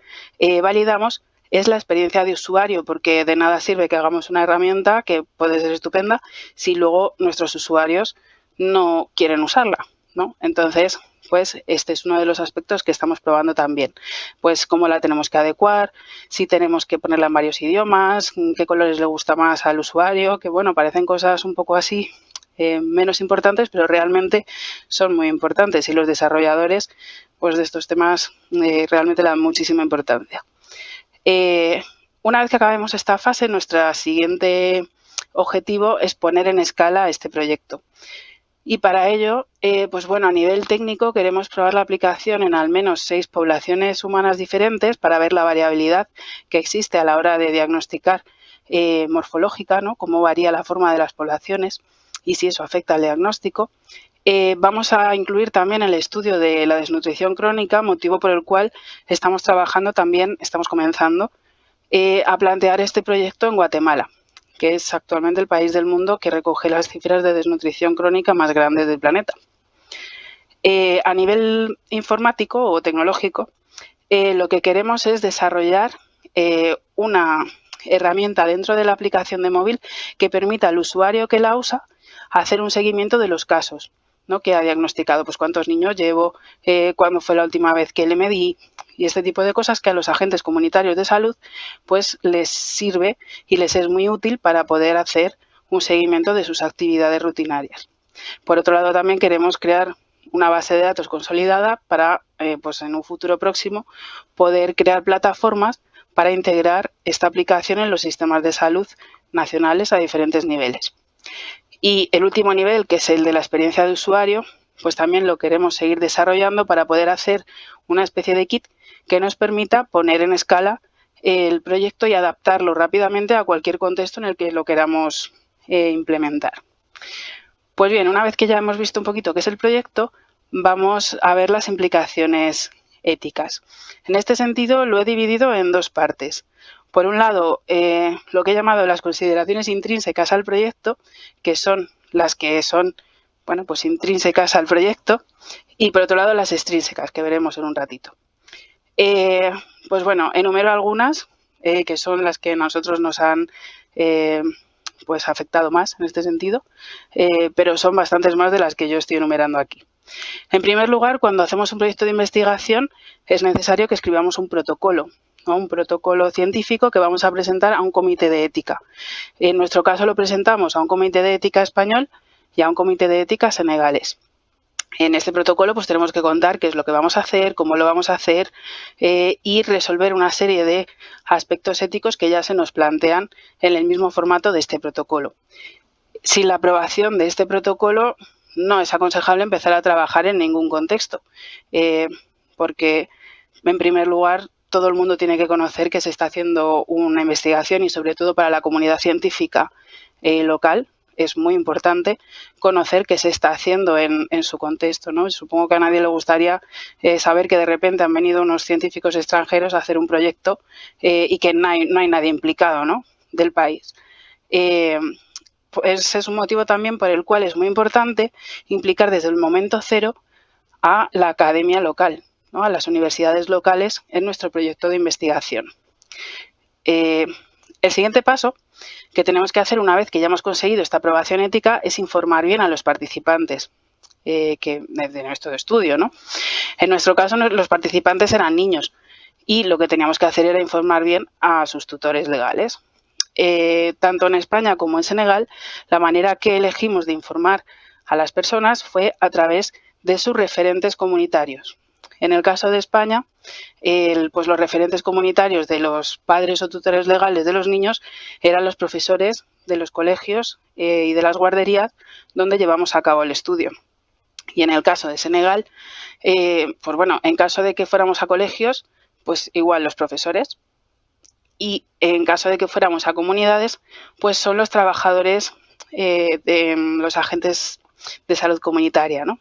validamos es la experiencia de usuario, porque de nada sirve que hagamos una herramienta que puede ser estupenda si luego nuestros usuarios no quieren usarla, ¿no? Entonces, pues este es uno de los aspectos que estamos probando también. Pues cómo la tenemos que adecuar, si tenemos que ponerla en varios idiomas, qué colores le gusta más al usuario, que bueno, parecen cosas un poco así menos importantes, pero realmente son muy importantes y los desarrolladores pues de estos temas realmente le dan muchísima importancia. Una vez que acabemos esta fase, nuestro siguiente objetivo es poner en escala este proyecto. Y para ello, pues bueno, a nivel técnico queremos probar la aplicación en al menos 6 poblaciones humanas diferentes para ver la variabilidad que existe a la hora de diagnosticar morfológica, ¿no? Cómo varía la forma de las poblaciones y si eso afecta al diagnóstico. Vamos a incluir también el estudio de la desnutrición crónica, motivo por el cual estamos trabajando también, estamos comenzando a plantear este proyecto en Guatemala, que es actualmente el país del mundo que recoge las cifras de desnutrición crónica más grandes del planeta. A nivel informático o tecnológico, lo que queremos es desarrollar una herramienta dentro de la aplicación de móvil que permita al usuario que la usa hacer un seguimiento de los casos, ¿no? Que ha diagnosticado, pues cuántos niños llevo, cuándo fue la última vez que le medí, y este tipo de cosas que a los agentes comunitarios de salud pues les sirve y les es muy útil para poder hacer un seguimiento de sus actividades rutinarias. Por otro lado, también queremos crear una base de datos consolidada para, pues en un futuro próximo, poder crear plataformas para integrar esta aplicación en los sistemas de salud nacionales a diferentes niveles. Y el último nivel, que es el de la experiencia de usuario, pues también lo queremos seguir desarrollando para poder hacer una especie de kit que nos permita poner en escala el proyecto y adaptarlo rápidamente a cualquier contexto en el que lo queramos implementar. Pues bien, una vez que ya hemos visto un poquito qué es el proyecto, vamos a ver las implicaciones éticas. En este sentido, lo he dividido en dos partes. Por un lado, lo que he llamado las consideraciones intrínsecas al proyecto, que son las que son, bueno, pues intrínsecas al proyecto, y por otro lado las extrínsecas, que veremos en un ratito. Pues bueno, enumero algunas que son las que a nosotros nos han pues afectado más en este sentido, pero son bastantes más de las que yo estoy enumerando aquí. En primer lugar, cuando hacemos un proyecto de investigación es necesario que escribamos un protocolo, ¿no? Un protocolo científico que vamos a presentar a un comité de ética. En nuestro caso lo presentamos a un comité de ética español y a un comité de ética senegalés. En este protocolo pues tenemos que contar qué es lo que vamos a hacer, cómo lo vamos a hacer y resolver una serie de aspectos éticos que ya se nos plantean en el mismo formato de este protocolo. Sin la aprobación de este protocolo no es aconsejable empezar a trabajar en ningún contexto, porque en primer lugar todo el mundo tiene que conocer que se está haciendo una investigación y sobre todo para la comunidad científica local es muy importante conocer qué se está haciendo en su contexto, ¿no? Supongo que a nadie le gustaría saber que de repente han venido unos científicos extranjeros a hacer un proyecto y que no hay nadie implicado, ¿no? Del país. Pues es un motivo también por el cual es muy importante implicar desde el momento cero a la academia local, ¿no? A las universidades locales en nuestro proyecto de investigación. El siguiente paso que tenemos que hacer una vez que ya hemos conseguido esta aprobación ética es informar bien a los participantes. de nuestro estudio, ¿no? En nuestro caso, los participantes eran niños y lo que teníamos que hacer era informar bien a sus tutores legales. Tanto en España como en Senegal, la manera que elegimos de informar a las personas fue a través de sus referentes comunitarios. En el caso de España, pues los referentes comunitarios de los padres o tutores legales de los niños eran los profesores de los colegios y de las guarderías donde llevamos a cabo el estudio. Y en el caso de Senegal, pues bueno, en caso de que fuéramos a colegios, pues igual los profesores. Y en caso de que fuéramos a comunidades, pues son los trabajadores de los agentes de salud comunitaria, ¿no?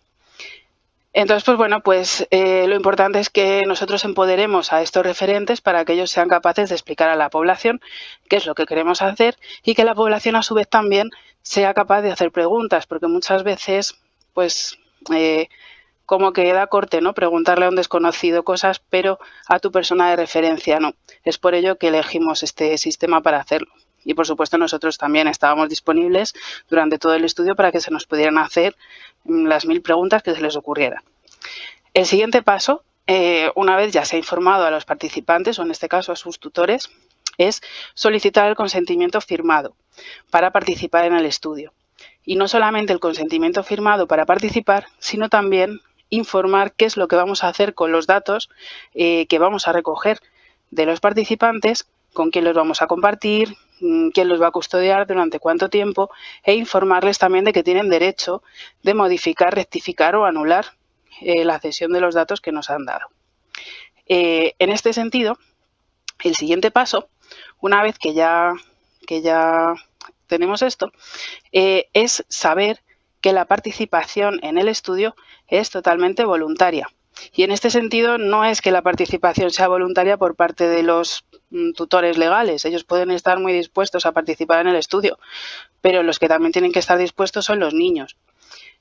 Entonces, pues bueno, pues lo importante es que nosotros empoderemos a estos referentes para que ellos sean capaces de explicar a la población qué es lo que queremos hacer y que la población a su vez también sea capaz de hacer preguntas, porque muchas veces, pues, como que da corte, ¿no? Preguntarle a un desconocido cosas, pero a tu persona de referencia no. Es por ello que elegimos este sistema para hacerlo. Y por supuesto nosotros también estábamos disponibles durante todo el estudio para que se nos pudieran hacer las 1000 preguntas que se les ocurrieran. El siguiente paso, una vez ya se ha informado a los participantes, o en este caso a sus tutores, es solicitar el consentimiento firmado para participar en el estudio. Y no solamente el consentimiento firmado para participar, sino también informar qué es lo que vamos a hacer con los datos que vamos a recoger de los participantes, con quién los vamos a compartir, quién los va a custodiar, durante cuánto tiempo, e informarles también de que tienen derecho de modificar, rectificar o anular la cesión de los datos que nos han dado. En este sentido, el siguiente paso, una vez que ya tenemos esto, es saber que la participación en el estudio es totalmente voluntaria. Y en este sentido no es que la participación sea voluntaria por parte de los tutores legales. Ellos pueden estar muy dispuestos a participar en el estudio, pero los que también tienen que estar dispuestos son los niños.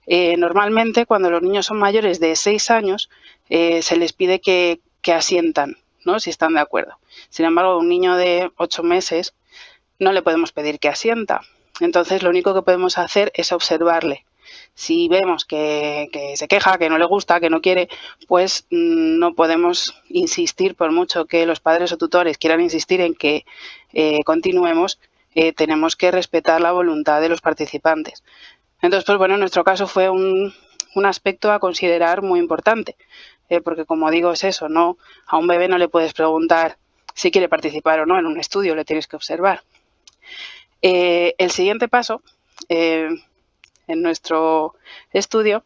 Normalmente, cuando los niños son mayores de 6 años, se les pide que asientan, ¿no? Si están de acuerdo. Sin embargo, a un niño de 8 meses no le podemos pedir que asienta. Entonces, lo único que podemos hacer es observarle. Si vemos que se queja, que no le gusta, que no quiere, pues no podemos insistir, por mucho que los padres o tutores quieran insistir en que continuemos, tenemos que respetar la voluntad de los participantes. Entonces, pues bueno, en nuestro caso fue un aspecto a considerar muy importante, porque como digo, es eso, no, a un bebé no le puedes preguntar si quiere participar o no en un estudio, le tienes que observar. El siguiente paso en nuestro estudio,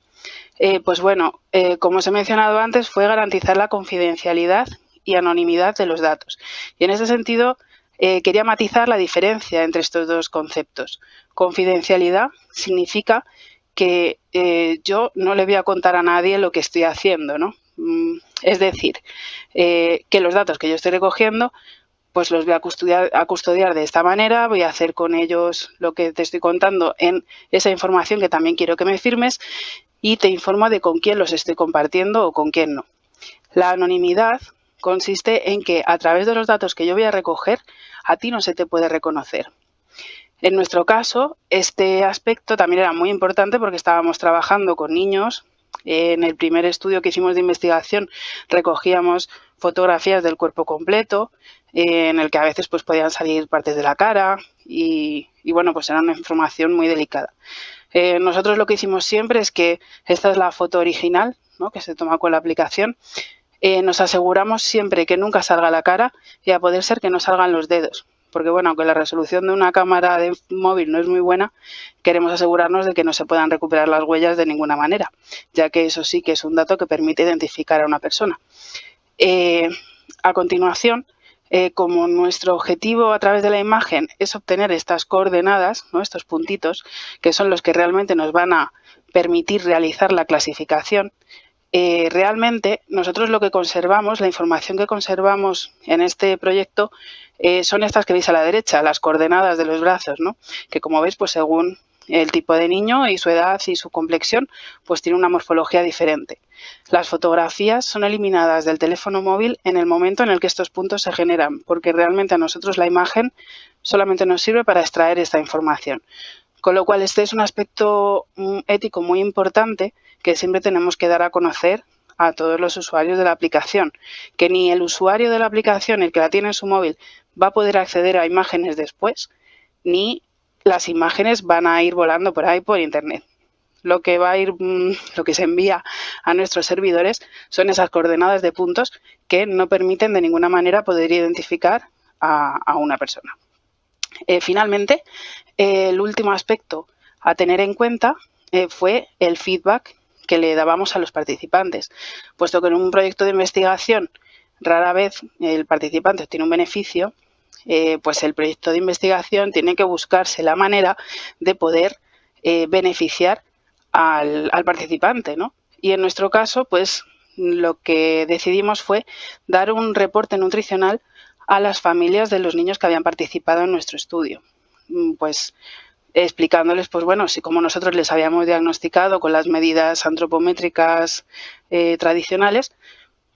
pues bueno, como os he mencionado antes, fue garantizar la confidencialidad y anonimidad de los datos. Y en ese sentido, quería matizar la diferencia entre estos dos conceptos. Confidencialidad significa que yo no le voy a contar a nadie lo que estoy haciendo, ¿no? Es decir, que los datos que yo estoy recogiendo, pues los voy a custodiar de esta manera, voy a hacer con ellos lo que te estoy contando en esa información que también quiero que me firmes y te informo de con quién los estoy compartiendo o con quién no. La anonimidad consiste en que a través de los datos que yo voy a recoger, a ti no se te puede reconocer. En nuestro caso, este aspecto también era muy importante porque estábamos trabajando con niños. En el primer estudio que hicimos de investigación recogíamos fotografías del cuerpo completo, en el que a veces pues podían salir partes de la cara y bueno, pues era una información muy delicada. Nosotros lo que hicimos siempre es que esta es la foto original, ¿no?, que se toma con la aplicación. Nos aseguramos siempre que nunca salga la cara y a poder ser que no salgan los dedos. Porque bueno, aunque la resolución de una cámara de móvil no es muy buena, queremos asegurarnos de que no se puedan recuperar las huellas de ninguna manera, ya que eso sí que es un dato que permite identificar a una persona. A continuación, como nuestro objetivo a través de la imagen es obtener estas coordenadas, ¿no?, estos puntitos, que son los que realmente nos van a permitir realizar la clasificación, realmente nosotros lo que conservamos, la información que conservamos en este proyecto, son estas que veis a la derecha, las coordenadas de los brazos, ¿no?, que como veis, pues según el tipo de niño y su edad y su complexión, pues tiene una morfología diferente. Las fotografías son eliminadas del teléfono móvil en el momento en el que estos puntos se generan, porque realmente a nosotros la imagen solamente nos sirve para extraer esta información. Con lo cual, este es un aspecto ético muy importante que siempre tenemos que dar a conocer a todos los usuarios de la aplicación, que ni el usuario de la aplicación, el que la tiene en su móvil, va a poder acceder a imágenes después, ni las imágenes van a ir volando por ahí por internet. Lo que se envía a nuestros servidores son esas coordenadas de puntos que no permiten de ninguna manera poder identificar a una persona. Finalmente, el último aspecto a tener en cuenta fue el feedback que le dábamos a los participantes, puesto que en un proyecto de investigación rara vez el participante tiene un beneficio, pues el proyecto de investigación tiene que buscarse la manera de poder beneficiar al participante, ¿no? Y en nuestro caso, pues lo que decidimos fue dar un reporte nutricional a las familias de los niños que habían participado en nuestro estudio. Pues explicándoles, pues bueno, si como nosotros les habíamos diagnosticado con las medidas antropométricas tradicionales,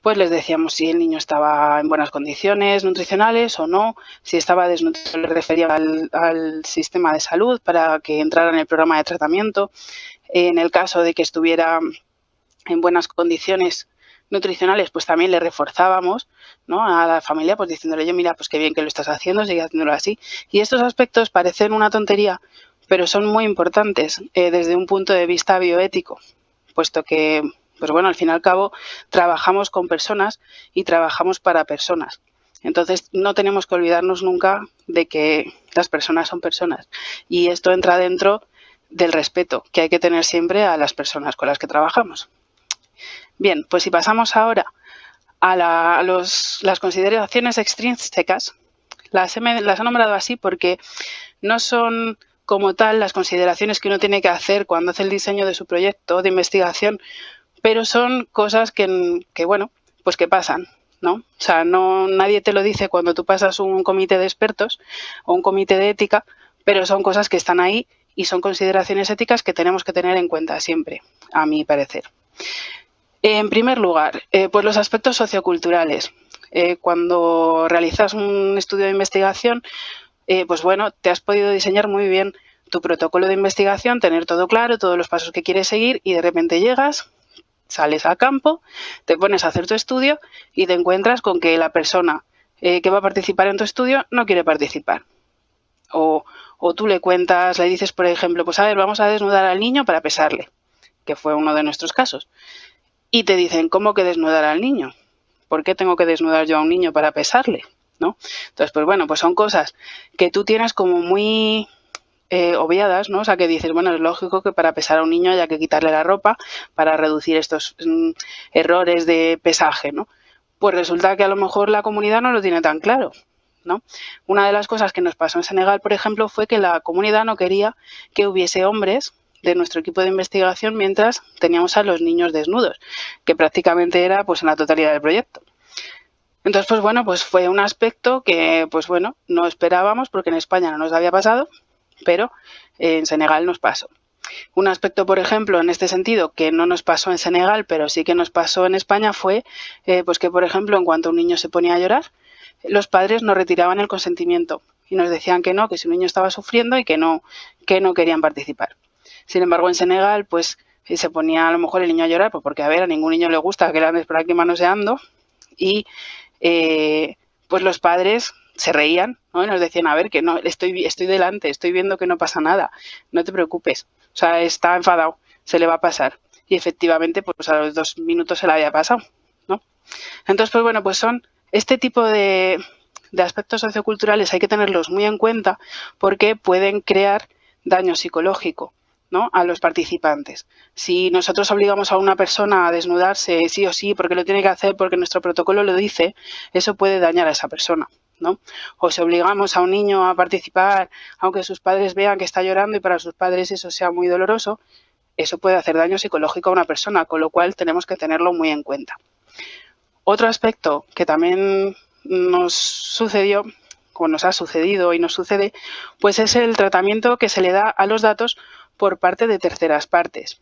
pues les decíamos si el niño estaba en buenas condiciones nutricionales o no, si estaba desnutrido, le refería al sistema de salud para que entrara en el programa de tratamiento. En el caso de que estuviera en buenas condiciones nutricionales, pues también le reforzábamos, ¿no?, a la familia, pues diciéndole, oye, mira, pues qué bien que lo estás haciendo, sigue haciéndolo así. Y estos aspectos parecen una tontería, pero son muy importantes desde un punto de vista bioético, puesto que, pues bueno, al fin y al cabo, trabajamos con personas y trabajamos para personas. Entonces, no tenemos que olvidarnos nunca de que las personas son personas. Y esto entra dentro del respeto que hay que tener siempre a las personas con las que trabajamos. Bien, pues si pasamos ahora a las consideraciones extrínsecas, las he nombrado así porque no son como tal las consideraciones que uno tiene que hacer cuando hace el diseño de su proyecto de investigación, pero son cosas que bueno, pues que pasan, ¿no? O sea, nadie te lo dice cuando tú pasas un comité de expertos o un comité de ética, pero son cosas que están ahí y son consideraciones éticas que tenemos que tener en cuenta siempre, a mi parecer. En primer lugar, pues los aspectos socioculturales. Cuando realizas un estudio de investigación, pues bueno, te has podido diseñar muy bien tu protocolo de investigación, tener todo claro, todos los pasos que quieres seguir y de repente llegas, sales al campo, te pones a hacer tu estudio y te encuentras con que la persona que va a participar en tu estudio no quiere participar. O tú le cuentas, le dices, por ejemplo, pues a ver, vamos a desnudar al niño para pesarle, que fue uno de nuestros casos. Y te dicen, ¿cómo que desnudar al niño? ¿Por qué tengo que desnudar yo a un niño para pesarle? ¿No? Entonces, pues bueno, pues son cosas que tú tienes como muy obviadas, ¿no? O sea, que dices, bueno, es lógico que para pesar a un niño haya que quitarle la ropa para reducir estos errores de pesaje, ¿no? Pues resulta que a lo mejor la comunidad no lo tiene tan claro, ¿no? Una de las cosas que nos pasó en Senegal, por ejemplo, fue que la comunidad no quería que hubiese hombres de nuestro equipo de investigación mientras teníamos a los niños desnudos, que prácticamente era pues en la totalidad del proyecto. Entonces, pues bueno, pues fue un aspecto que, pues bueno, no esperábamos porque en España no nos había pasado, pero en Senegal nos pasó. Un aspecto, por ejemplo, en este sentido, que no nos pasó en Senegal, pero sí que nos pasó en España fue pues que, por ejemplo, en cuanto un niño se ponía a llorar, los padres nos retiraban el consentimiento y nos decían que no, que si un niño estaba sufriendo y que no querían participar. Sin embargo, en Senegal, pues se ponía a lo mejor el niño a llorar, pues porque, a ver, a ningún niño le gusta que le andes por aquí manoseando y pues los padres se reían, ¿no? Y nos decían, a ver, que no, estoy delante, estoy viendo que no pasa nada, no te preocupes, o sea, está enfadado, se le va a pasar. Y efectivamente, pues a los 2 minutos se le había pasado, ¿no? Entonces, pues bueno, pues son este tipo de aspectos socioculturales hay que tenerlos muy en cuenta porque pueden crear daño psicológico, ¿no?, a los participantes. Si nosotros obligamos a una persona a desnudarse sí o sí porque lo tiene que hacer porque nuestro protocolo lo dice, eso puede dañar a esa persona, ¿no? O si obligamos a un niño a participar aunque sus padres vean que está llorando y para sus padres eso sea muy doloroso, eso puede hacer daño psicológico a una persona, con lo cual tenemos que tenerlo muy en cuenta. Otro aspecto que también nos sucedió, o nos ha sucedido y nos sucede, pues es el tratamiento que se le da a los datos por parte de terceras partes.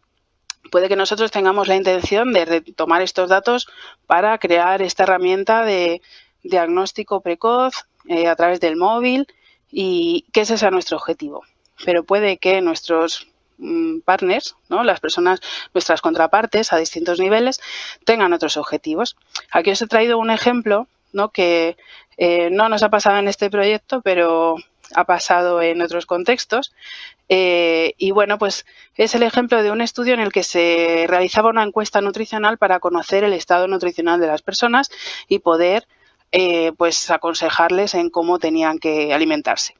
Puede que nosotros tengamos la intención de retomar estos datos para crear esta herramienta de diagnóstico precoz a través del móvil y que ese sea nuestro objetivo. pero puede que nuestros partners, ¿no? Las personas, nuestras contrapartes a distintos niveles, tengan otros objetivos. Aquí os he traído un ejemplo, ¿no? Que no nos ha pasado en este proyecto, pero ha pasado en otros contextos. Y bueno, pues es el ejemplo de un estudio en el que se realizaba una encuesta nutricional para conocer el estado nutricional de las personas y poder pues aconsejarles en cómo tenían que alimentarse.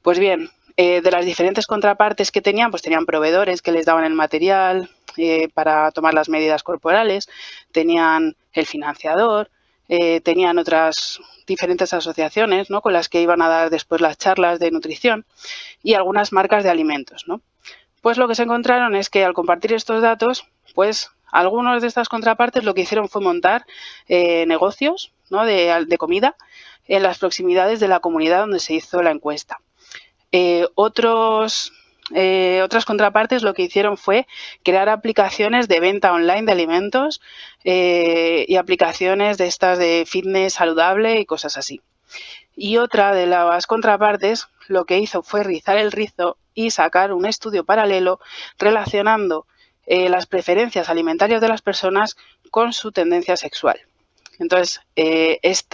Pues bien, de las diferentes contrapartes que tenían, pues tenían proveedores que les daban el material para tomar las medidas corporales, tenían el financiador, tenían otras diferentes asociaciones, ¿no? Con las que iban a dar después las charlas de nutrición y algunas marcas de alimentos, ¿no? Pues lo que se encontraron es que al compartir estos datos, pues algunos de estas contrapartes lo que hicieron fue montar negocios, ¿no? de comida en las proximidades de la comunidad donde se hizo la encuesta. Otras contrapartes lo que hicieron fue crear aplicaciones de venta online de alimentos y aplicaciones de estas de fitness saludable y cosas así. Y otra de las contrapartes lo que hizo fue rizar el rizo y sacar un estudio paralelo relacionando las preferencias alimentarias de las personas con su tendencia sexual. Entonces, es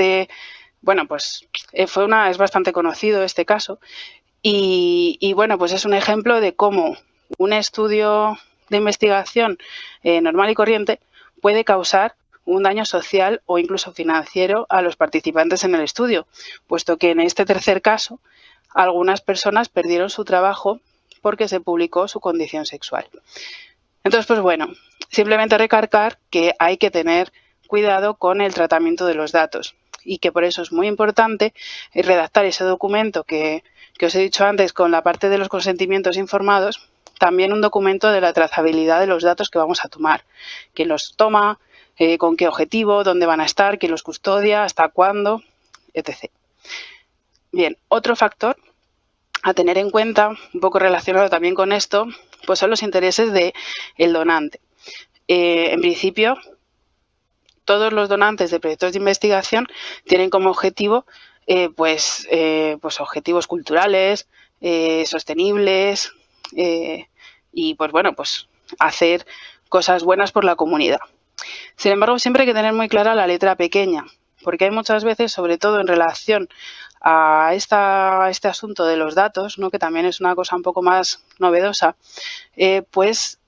bastante conocido este caso. Y bueno, pues es un ejemplo de cómo un estudio de investigación normal y corriente puede causar un daño social o incluso financiero a los participantes en el estudio, puesto que en este tercer caso algunas personas perdieron su trabajo porque se publicó su condición sexual. Entonces, pues bueno, simplemente recalcar que hay que tener cuidado con el tratamiento de los datos y que por eso es muy importante redactar ese documento que os he dicho antes con la parte de los consentimientos informados, también un documento de la trazabilidad de los datos que vamos a tomar, quién los toma, con qué objetivo, dónde van a estar, quién los custodia, hasta cuándo, etc. Bien, otro factor a tener en cuenta, un poco relacionado también con esto, pues son los intereses del donante. En principio, todos los donantes de proyectos de investigación tienen como objetivo pues objetivos culturales, sostenibles y pues bueno, pues hacer cosas buenas por la comunidad. Sin embargo, siempre hay que tener muy clara la letra pequeña, porque hay muchas veces, sobre todo en relación a este asunto de los datos, ¿no? Que también es una cosa un poco más novedosa, pues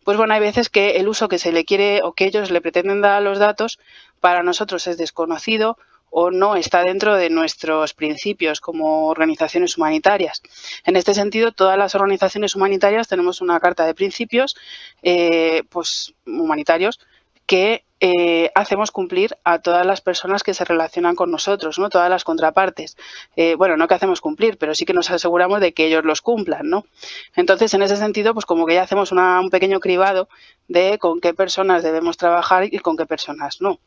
bueno, hay veces que el uso que se le quiere o que ellos le pretenden dar a los datos para nosotros es desconocido o no está dentro de nuestros principios como organizaciones humanitarias. En este sentido, todas las organizaciones humanitarias tenemos una carta de principios pues humanitarios que hacemos cumplir a todas las personas que se relacionan con nosotros, ¿no? Todas las contrapartes. Bueno, no que hacemos cumplir, pero sí que nos aseguramos de que ellos los cumplan, ¿no? Entonces, en ese sentido, pues como que ya hacemos un pequeño cribado de con qué personas debemos trabajar y con qué personas no.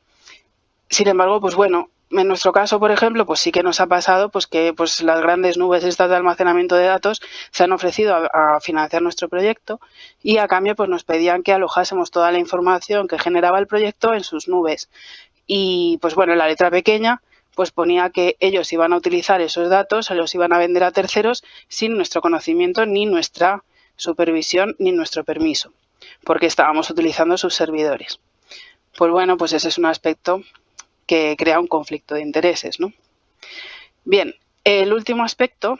Sin embargo, pues bueno, en nuestro caso, por ejemplo, pues sí que nos ha pasado pues que pues las grandes nubes estas de almacenamiento de datos se han ofrecido a financiar nuestro proyecto y a cambio pues nos pedían que alojásemos toda la información que generaba el proyecto en sus nubes. Y pues bueno, en la letra pequeña pues ponía que ellos iban a utilizar esos datos, se los iban a vender a terceros sin nuestro conocimiento, ni nuestra supervisión, ni nuestro permiso, porque estábamos utilizando sus servidores. Pues bueno, pues ese es un aspecto que crea un conflicto de intereses, ¿no? Bien, el último aspecto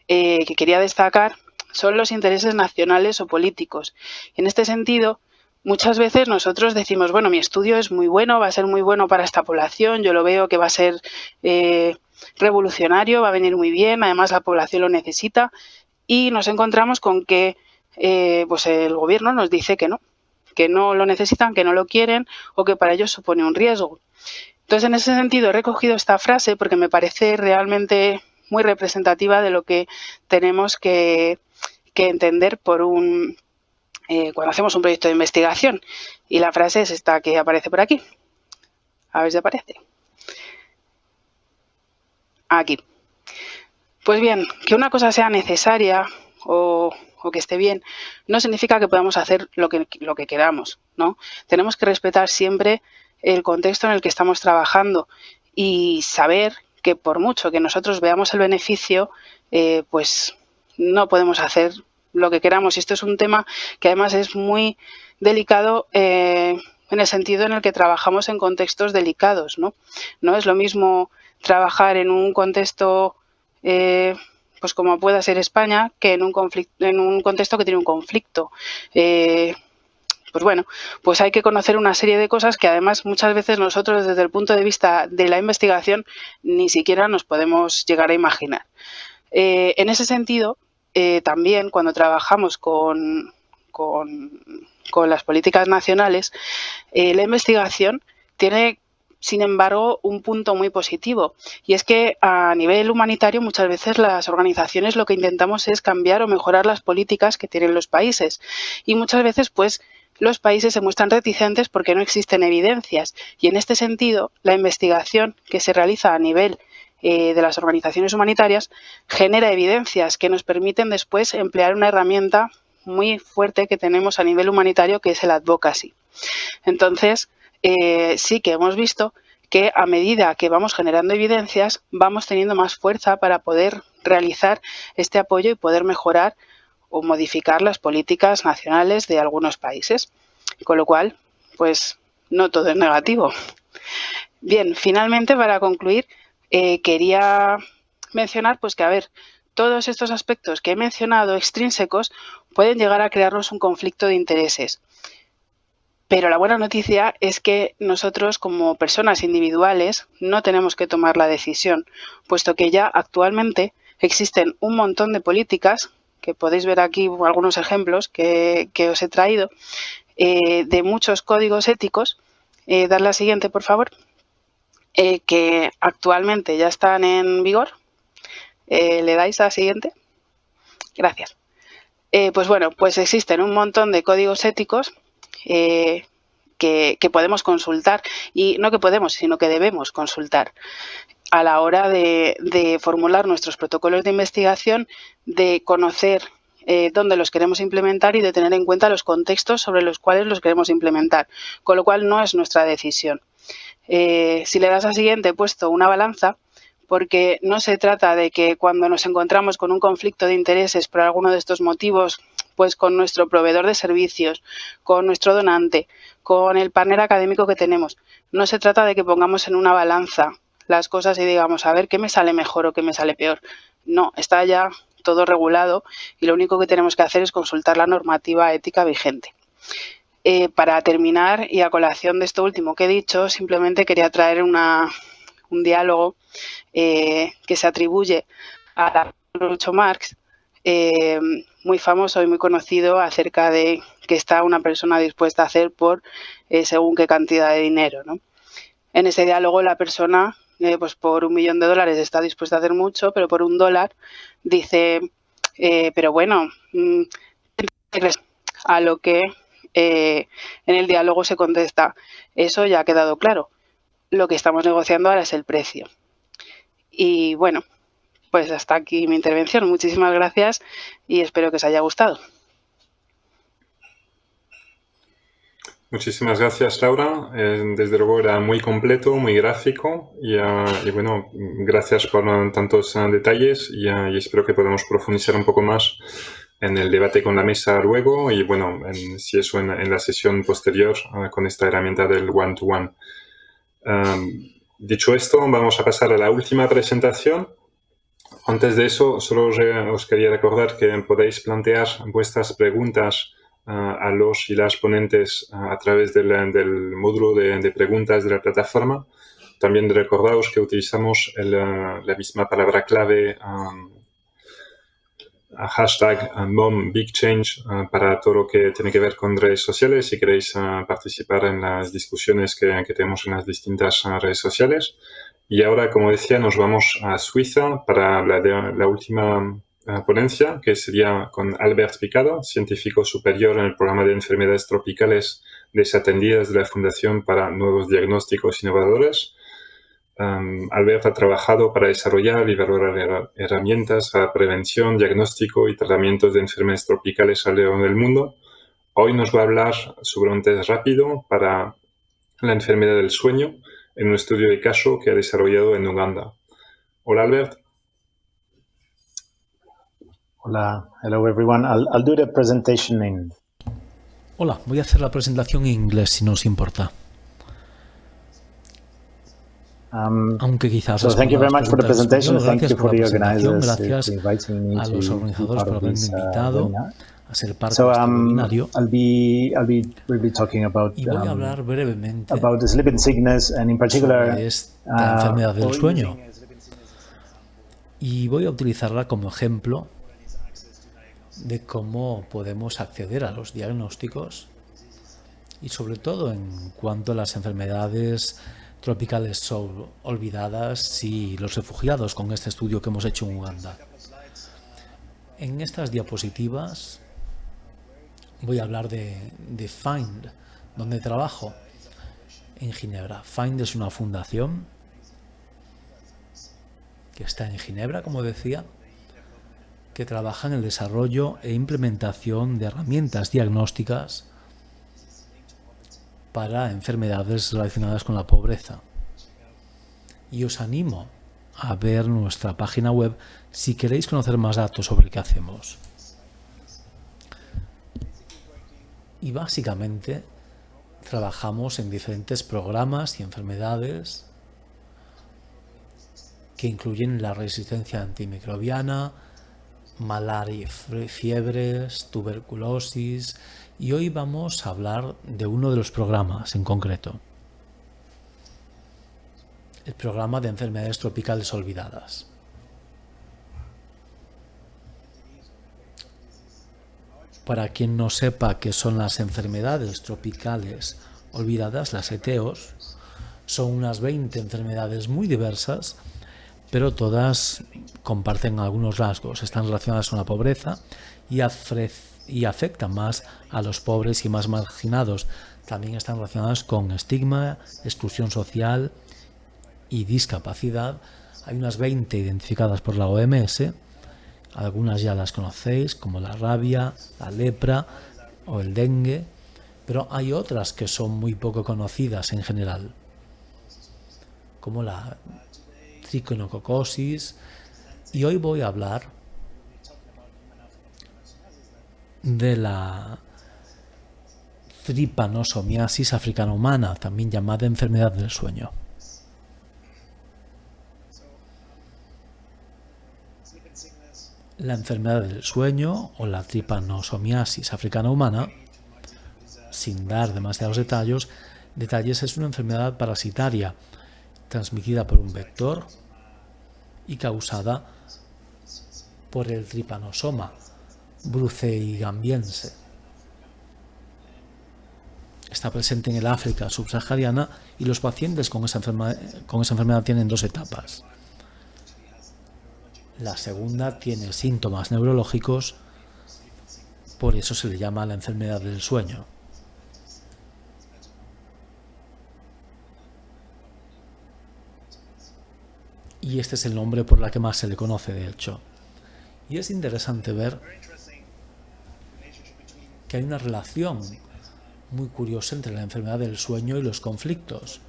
que quería destacar son los intereses nacionales o políticos. En este sentido, muchas veces nosotros decimos, bueno, mi estudio es muy bueno, va a ser muy bueno para esta población, yo lo veo que va a ser revolucionario, va a venir muy bien, además la población lo necesita, y nos encontramos con que pues el gobierno nos dice que no lo necesitan, que no lo quieren o que para ellos supone un riesgo. Entonces, en ese sentido, he recogido esta frase porque me parece realmente muy representativa de lo que tenemos que entender cuando hacemos un proyecto de investigación. Y la frase es esta que aparece por aquí. A ver si aparece. Aquí. Pues bien, que una cosa sea necesaria o que esté bien, no significa que podamos hacer lo que queramos, ¿no? Tenemos que respetar siempre el contexto en el que estamos trabajando y saber que por mucho que nosotros veamos el beneficio, pues no podemos hacer lo que queramos. Y esto es un tema que además es muy delicado en el sentido en el que trabajamos en contextos delicados, ¿no? No es lo mismo trabajar en un contexto pues como pueda ser España, que en un contexto que tiene un conflicto. Pues bueno, pues hay que conocer una serie de cosas que además muchas veces nosotros desde el punto de vista de la investigación ni siquiera nos podemos llegar a imaginar. En ese sentido, también cuando trabajamos con las políticas nacionales, la investigación tiene, sin embargo, un punto muy positivo, y es que a nivel humanitario muchas veces las organizaciones lo que intentamos es cambiar o mejorar las políticas que tienen los países, y muchas veces pues los países se muestran reticentes porque no existen evidencias, y en este sentido la investigación que se realiza a nivel de las organizaciones humanitarias genera evidencias que nos permiten después emplear una herramienta muy fuerte que tenemos a nivel humanitario, que es el advocacy. Entonces, sí que hemos visto que a medida que vamos generando evidencias, vamos teniendo más fuerza para poder realizar este apoyo y poder mejorar o modificar las políticas nacionales de algunos países. Con lo cual, pues no todo es negativo. Bien, finalmente, para concluir, quería mencionar pues que, a ver, todos estos aspectos que he mencionado extrínsecos pueden llegar a crearnos un conflicto de intereses. Pero la buena noticia es que nosotros, como personas individuales, no tenemos que tomar la decisión, puesto que ya actualmente existen un montón de políticas, que podéis ver aquí algunos ejemplos que os he traído, de muchos códigos éticos. Dar la siguiente, por favor. Que actualmente ya están en vigor. ¿Le dais a la siguiente? Gracias. Pues bueno, pues existen un montón de códigos éticos que podemos consultar, y no que podemos, sino que debemos consultar a la hora de formular nuestros protocolos de investigación, de conocer dónde los queremos implementar y de tener en cuenta los contextos sobre los cuales los queremos implementar, con lo cual no es nuestra decisión. Si le das a siguiente, he puesto una balanza, porque no se trata de que cuando nos encontramos con un conflicto de intereses por alguno de estos motivos, pues con nuestro proveedor de servicios, con nuestro donante, con el partner académico que tenemos, no se trata de que pongamos en una balanza las cosas y digamos, a ver, ¿qué me sale mejor o qué me sale peor? No, está ya todo regulado y lo único que tenemos que hacer es consultar la normativa ética vigente. Para terminar, y a colación de esto último que he dicho, simplemente quería traer un diálogo que se atribuye a Groucho Marx, muy famoso y muy conocido, acerca de qué está una persona dispuesta a hacer por según qué cantidad de dinero, ¿no? En ese diálogo la persona, pues por $1.000.000 está dispuesta a hacer mucho, pero por $1 dice, pero bueno, a lo que en el diálogo se contesta, eso ya ha quedado claro, lo que estamos negociando ahora es el precio. Y bueno, pues hasta aquí mi intervención. Muchísimas gracias y espero que os haya gustado. Muchísimas gracias, Laura. Desde luego era muy completo, muy gráfico y bueno, gracias por tantos detalles y espero que podamos profundizar un poco más en el debate con la mesa luego y bueno, si eso en la sesión posterior con esta herramienta del one-to-one. Dicho esto, vamos a pasar a la última presentación. Antes de eso, solo os quería recordar que podéis plantear vuestras preguntas a los y las ponentes a través del módulo de preguntas de la plataforma. También recordaos que utilizamos la misma palabra clave hashtag #MomBigChange para todo lo que tiene que ver con redes sociales si queréis participar en las discusiones que tenemos en las distintas redes sociales. Y ahora, como decía, nos vamos a Suiza para la última ponencia, que sería con Albert Picado, científico superior en el programa de enfermedades tropicales desatendidas de la Fundación para Nuevos Diagnósticos Innovadores. Albert ha trabajado para desarrollar y valorar herramientas para prevención, diagnóstico y tratamientos de enfermedades tropicales alrededor del mundo. Hoy nos va a hablar sobre un test rápido para la enfermedad del sueño en un estudio de caso que ha desarrollado en Uganda. Hola, Albert. Hola, hello everyone. I'll do the presentation in. Hola, voy a hacer la presentación en inglés si no os importa. Aunque quizás So thank you very much for the preguntas en presentation. español. Thank Gracias you por for la the presentación, organizers gracias for inviting me a los to be organizadores part por of haberme this invitado webinar. a ser parte So de este webinario. I'll be briefly talking about Y voy a hablar brevemente the sleeping sickness and in particular sobre esta enfermedad del or sueño. using sleeping sickness as an example. Y voy a utilizarla como ejemplo de cómo podemos acceder a los diagnósticos y sobre todo en cuanto a las enfermedades tropicales olvidadas y los refugiados con este estudio que hemos hecho en Uganda. En estas diapositivas voy a hablar de FIND, donde trabajo en Ginebra. FIND es una fundación que está en Ginebra, como decía, que trabaja en el desarrollo e implementación de herramientas diagnósticas para enfermedades relacionadas con la pobreza. Y os animo a ver nuestra página web si queréis conocer más datos sobre qué hacemos. Y básicamente trabajamos en diferentes programas y enfermedades que incluyen la resistencia antimicrobiana, malaria, fiebres, tuberculosis, y hoy vamos a hablar de uno de los programas en concreto, el programa de enfermedades tropicales olvidadas. Para quien no sepa qué son las enfermedades tropicales olvidadas, las ETOs, son unas 20 enfermedades muy diversas, pero todas comparten algunos rasgos. Están relacionadas con la pobreza y afectan más a los pobres y más marginados. También están relacionadas con estigma, exclusión social y discapacidad. Hay unas 20 identificadas por la OMS. Algunas ya las conocéis, como la rabia, la lepra o el dengue, pero hay otras que son muy poco conocidas en general, como la triconococosis. Y hoy voy a hablar de la trypanosomiasis africana humana, también llamada enfermedad del sueño. La enfermedad del sueño o la trypanosomiasis africana humana, sin dar demasiados detalles, es una enfermedad parasitaria transmitida por un vector y causada por el trypanosoma bruceigambiense. Está presente en el África subsahariana y los pacientes con esa enfermedad tienen dos etapas. La segunda tiene síntomas neurológicos, por eso se le llama la enfermedad del sueño. Y este es el nombre por la que más se le conoce, de hecho. Y es interesante ver que hay una relación muy curiosa entre la enfermedad del sueño y los conflictos.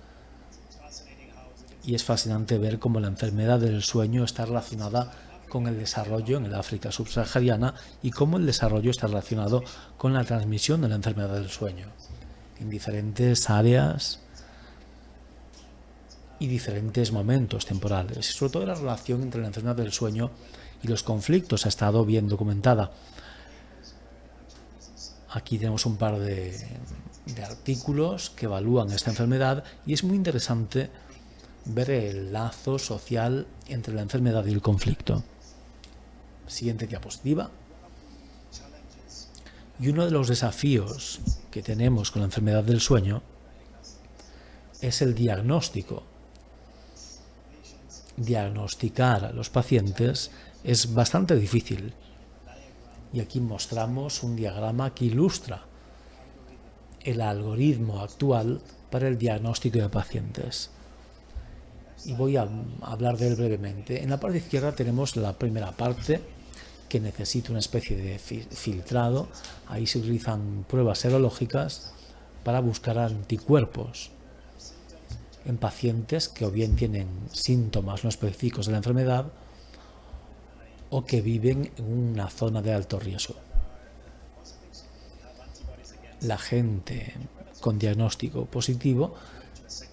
Y es fascinante ver cómo la enfermedad del sueño está relacionada con el desarrollo en el África subsahariana y cómo el desarrollo está relacionado con la transmisión de la enfermedad del sueño en diferentes áreas y diferentes momentos temporales. Y sobre todo la relación entre la enfermedad del sueño y los conflictos ha estado bien documentada. Aquí tenemos un par de artículos que evalúan esta enfermedad y es muy interesante ver el lazo social entre la enfermedad y el conflicto. Siguiente diapositiva. Y uno de los desafíos que tenemos con la enfermedad del sueño es el diagnóstico. Diagnosticar a los pacientes es bastante difícil. Y aquí mostramos un diagrama que ilustra el algoritmo actual para el diagnóstico de pacientes. Y voy a hablar de él brevemente. En la parte izquierda tenemos la primera parte, que necesita una especie de filtrado. Ahí se utilizan pruebas serológicas para buscar anticuerpos en pacientes que o bien tienen síntomas no específicos de la enfermedad o que viven en una zona de alto riesgo. La gente con diagnóstico positivo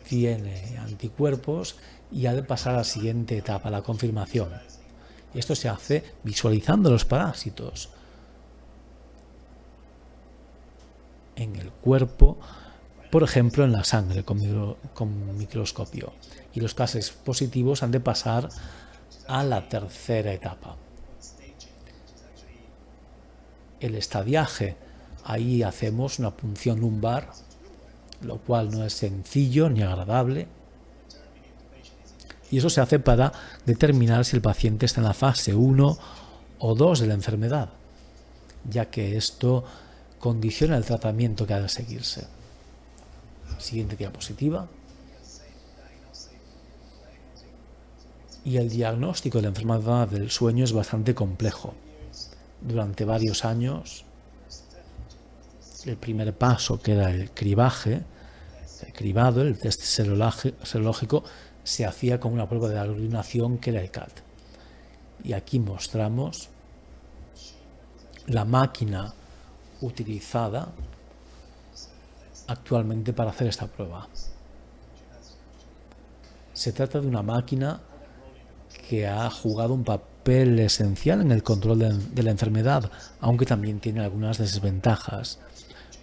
tiene anticuerpos y ha de pasar a la siguiente etapa, la confirmación. Y esto se hace visualizando los parásitos en el cuerpo, por ejemplo en la sangre con microscopio. Y los casos positivos han de pasar a la tercera etapa. El estadiaje, ahí hacemos una punción lumbar, lo cual no es sencillo ni agradable. Y eso se hace para determinar si el paciente está en la fase 1 o 2 de la enfermedad, ya que esto condiciona el tratamiento que ha de seguirse. Siguiente diapositiva. Y el diagnóstico de la enfermedad del sueño es bastante complejo. Durante varios años, el primer paso, que era el cribaje, el cribado, el test serológico, se hacía con una prueba de aglutinación que era el CAT. Y aquí mostramos la máquina utilizada actualmente para hacer esta prueba. Se trata de una máquina que ha jugado un papel esencial en el control de la enfermedad, aunque también tiene algunas desventajas,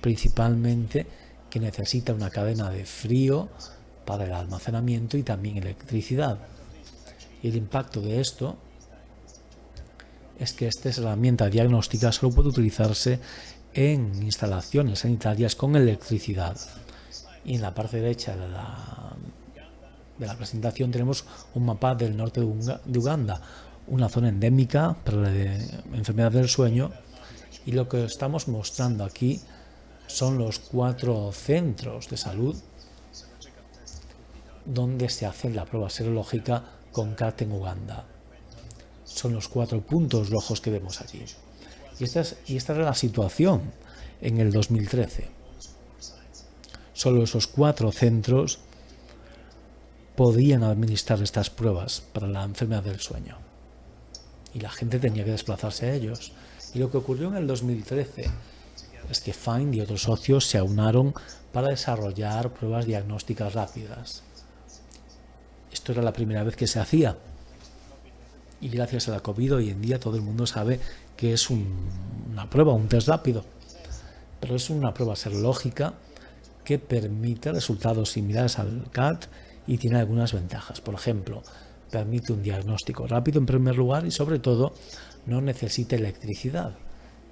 principalmente que necesita una cadena de frío para el almacenamiento y también electricidad. Y el impacto de esto es que esta herramienta diagnóstica solo puede utilizarse en instalaciones sanitarias con electricidad. Y en la parte derecha de la presentación tenemos un mapa del norte de Uganda, una zona endémica para la enfermedad del sueño, y lo que estamos mostrando aquí son los 4 centros de salud donde se hace la prueba serológica con CAT en Uganda. Son los 4 puntos rojos que vemos aquí. Y esta era la situación en el 2013. Solo esos 4 centros podían administrar estas pruebas para la enfermedad del sueño. Y la gente tenía que desplazarse a ellos. Y lo que ocurrió en el 2013 es que Find y otros socios se aunaron para desarrollar pruebas diagnósticas rápidas. Esto era la primera vez que se hacía. Y gracias a la COVID hoy en día todo el mundo sabe que es una prueba, un test rápido. Pero es una prueba serológica que permite resultados similares al CAT y tiene algunas ventajas. Por ejemplo, permite un diagnóstico rápido en primer lugar y sobre todo no necesita electricidad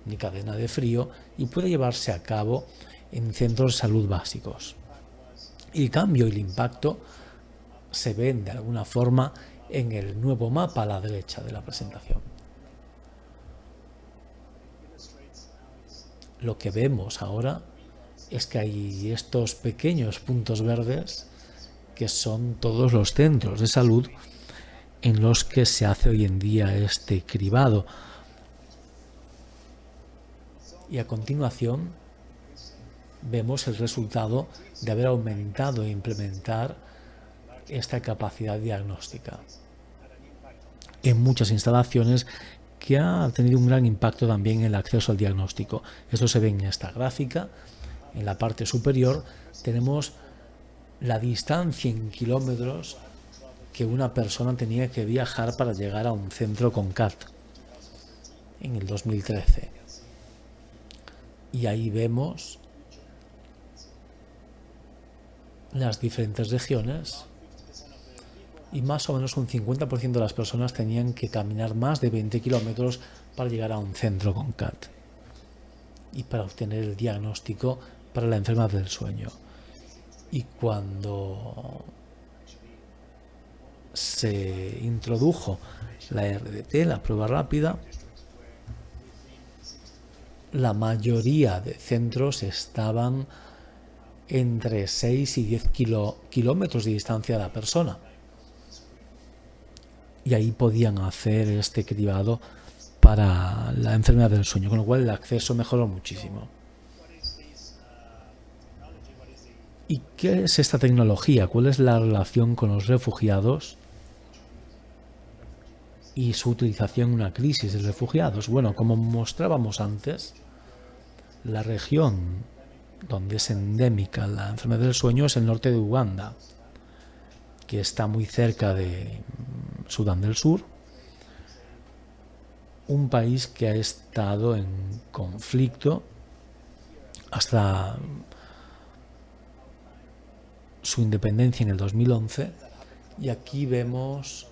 ni cadena de frío y puede llevarse a cabo en centros de salud básicos. Y el cambio y el impacto se ven de alguna forma en el nuevo mapa a la derecha de la presentación. Lo que vemos ahora es que hay estos pequeños puntos verdes que son todos los centros de salud en los que se hace hoy en día este cribado. Y a continuación vemos el resultado de haber aumentado e implementar esta capacidad diagnóstica en muchas instalaciones, que ha tenido un gran impacto también en el acceso al diagnóstico. Esto se ve en esta gráfica. En la parte superior tenemos la distancia en kilómetros que una persona tenía que viajar para llegar a un centro con CAT en el 2013. Y ahí vemos las diferentes regiones y más o menos un 50% de las personas tenían que caminar más de 20 kilómetros para llegar a un centro con CAT y para obtener el diagnóstico para la enfermedad del sueño. Y cuando se introdujo la RDT, la prueba rápida, la mayoría de centros estaban entre 6 y 10 kilómetros de distancia de la persona. Y ahí podían hacer este cribado para la enfermedad del sueño, con lo cual el acceso mejoró muchísimo. ¿Y qué es esta tecnología? ¿Cuál es la relación con los refugiados? y su utilización en una crisis de refugiados. Bueno, como mostrábamos antes, la región donde es endémica la enfermedad del sueño es el norte de Uganda, que está muy cerca de Sudán del Sur, un país que ha estado en conflicto hasta su independencia en el 2011, y aquí vemos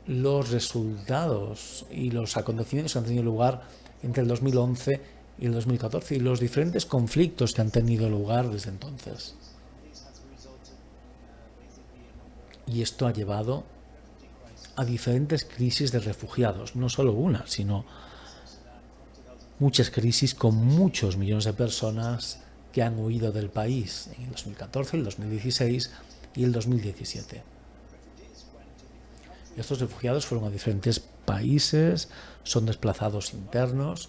los resultados y los acontecimientos que han tenido lugar entre el 2011 y el 2014 y los diferentes conflictos que han tenido lugar desde entonces. Y esto ha llevado a diferentes crisis de refugiados, no solo una, sino muchas crisis con muchos millones de personas que han huido del país en el 2014, el 2016 y el 2017. Estos refugiados fueron a diferentes países, son desplazados internos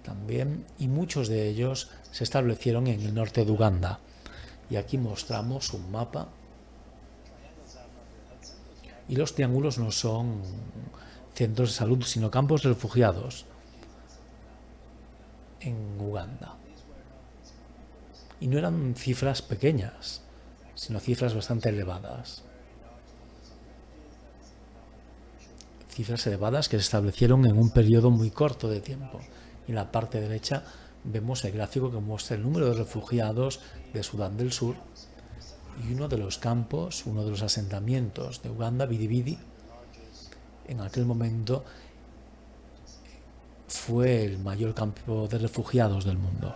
también, y muchos de ellos se establecieron en el norte de Uganda. Y aquí mostramos un mapa, y los triángulos no son centros de salud, sino campos de refugiados en Uganda. Y no eran cifras pequeñas, sino cifras bastante elevadas. Cifras elevadas que se establecieron en un periodo muy corto de tiempo. En la parte derecha vemos el gráfico que muestra el número de refugiados de Sudán del Sur, y uno de los campos, uno de los asentamientos de Uganda, Bidibidi, en aquel momento fue el mayor campo de refugiados del mundo.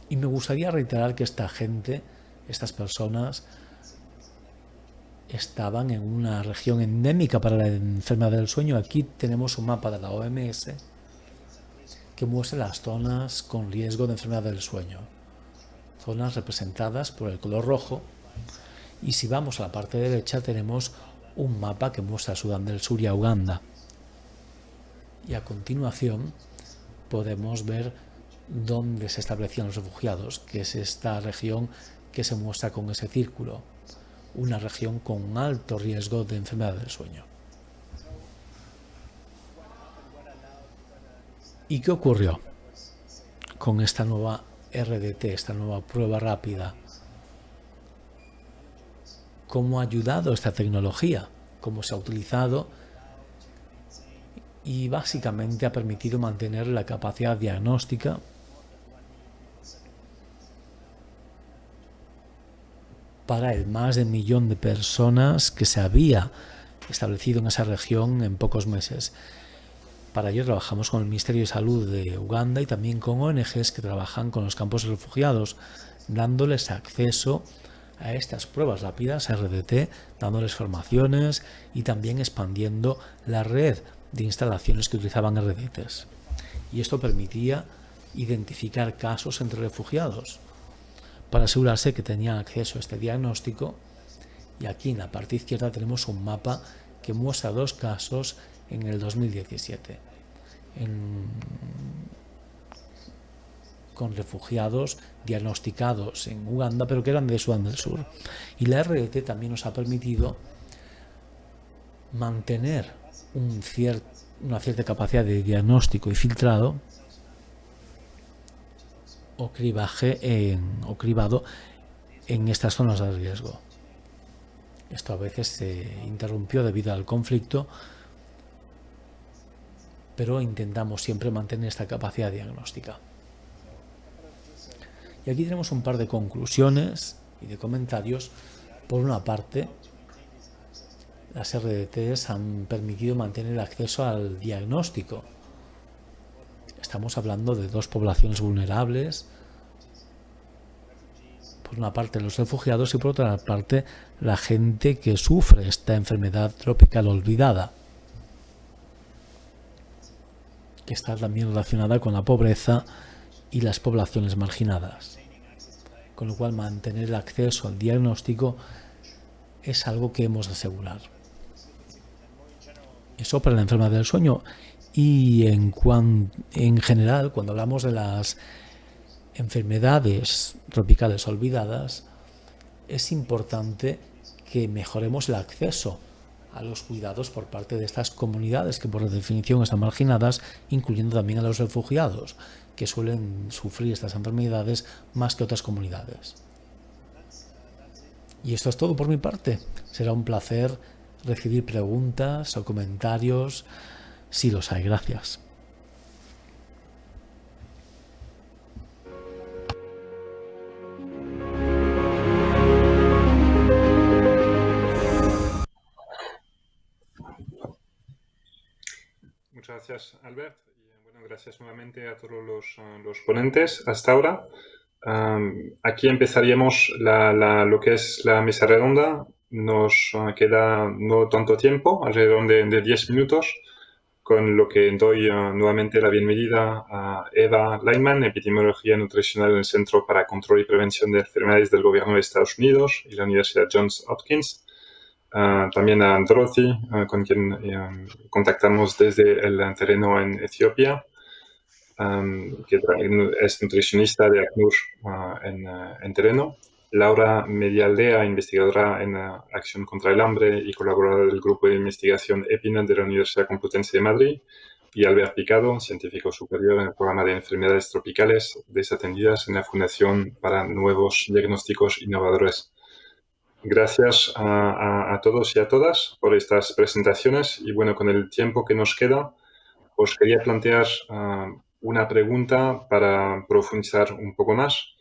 Y me gustaría reiterar que esta gente, estas personas, estaban en una región endémica para la enfermedad del sueño. Aquí tenemos un mapa de la OMS que muestra las zonas con riesgo de enfermedad del sueño, zonas representadas por el color rojo, y si vamos a la parte derecha tenemos un mapa que muestra a Sudán del Sur y a Uganda, y a continuación podemos ver dónde se establecían los refugiados, que es esta región que se muestra con ese círculo, una región con alto riesgo de enfermedad del sueño. ¿Y qué ocurrió con esta nueva RDT, esta nueva prueba rápida? ¿Cómo ha ayudado esta tecnología? ¿Cómo se ha utilizado? Y básicamente ha permitido mantener la capacidad diagnóstica para el más de 1 millón de personas que se había establecido en esa región en pocos meses. Para ello trabajamos con el Ministerio de Salud de Uganda y también con ONGs que trabajan con los campos de refugiados, dándoles acceso a estas pruebas rápidas RDT, dándoles formaciones y también expandiendo la red de instalaciones que utilizaban RDTs. Y esto permitía identificar casos entre refugiados para asegurarse que tenían acceso a este diagnóstico. Y aquí en la parte izquierda tenemos un mapa que muestra 2 casos en el 2017 con refugiados diagnosticados en Uganda, pero que eran de Sudán del Sur. Y la RDT también nos ha permitido mantener una cierta capacidad de diagnóstico y filtrado o cribado en estas zonas de riesgo. Esto a veces se interrumpió debido al conflicto, pero intentamos siempre mantener esta capacidad diagnóstica. Y aquí tenemos un par de conclusiones y de comentarios. Por una parte, las RDTs han permitido mantener el acceso al diagnóstico. Estamos hablando de 2 poblaciones vulnerables. Por una parte los refugiados y por otra parte la gente que sufre esta enfermedad tropical olvidada, que está también relacionada con la pobreza y las poblaciones marginadas. Con lo cual mantener el acceso al diagnóstico es algo que hemos de asegurar. Eso para la enfermedad del sueño. Y en general, cuando hablamos de las enfermedades tropicales olvidadas, es importante que mejoremos el acceso a los cuidados por parte de estas comunidades que por definición están marginadas, incluyendo también a los refugiados, que suelen sufrir estas enfermedades más que otras comunidades. Y esto es todo por mi parte. Será un placer recibir preguntas o comentarios, si los hay. Gracias. Muchas gracias, Albert. Y, bueno, gracias nuevamente a todos los ponentes hasta ahora. Aquí empezaríamos lo que es la mesa redonda. Nos queda no tanto tiempo, alrededor de 10 minutos, con lo que doy nuevamente la bienvenida a Eva Lyman, Epidemiología Nutricional en el Centro para Control y Prevención de Enfermedades del Gobierno de Estados Unidos y la Universidad Johns Hopkins. También a Dorothy, con quien contactamos desde el terreno en Etiopía, que es nutricionista de ACNUR en terreno. Laura Medialdea, investigadora en Acción contra el Hambre y colaboradora del Grupo de Investigación EPINA de la Universidad Complutense de Madrid. Y Albert Picado, científico superior en el programa de enfermedades tropicales desatendidas en la Fundación para Nuevos Diagnósticos Innovadores. Gracias a todos y a todas por estas presentaciones. Y bueno, con el tiempo que nos queda, os quería plantear una pregunta para profundizar un poco más.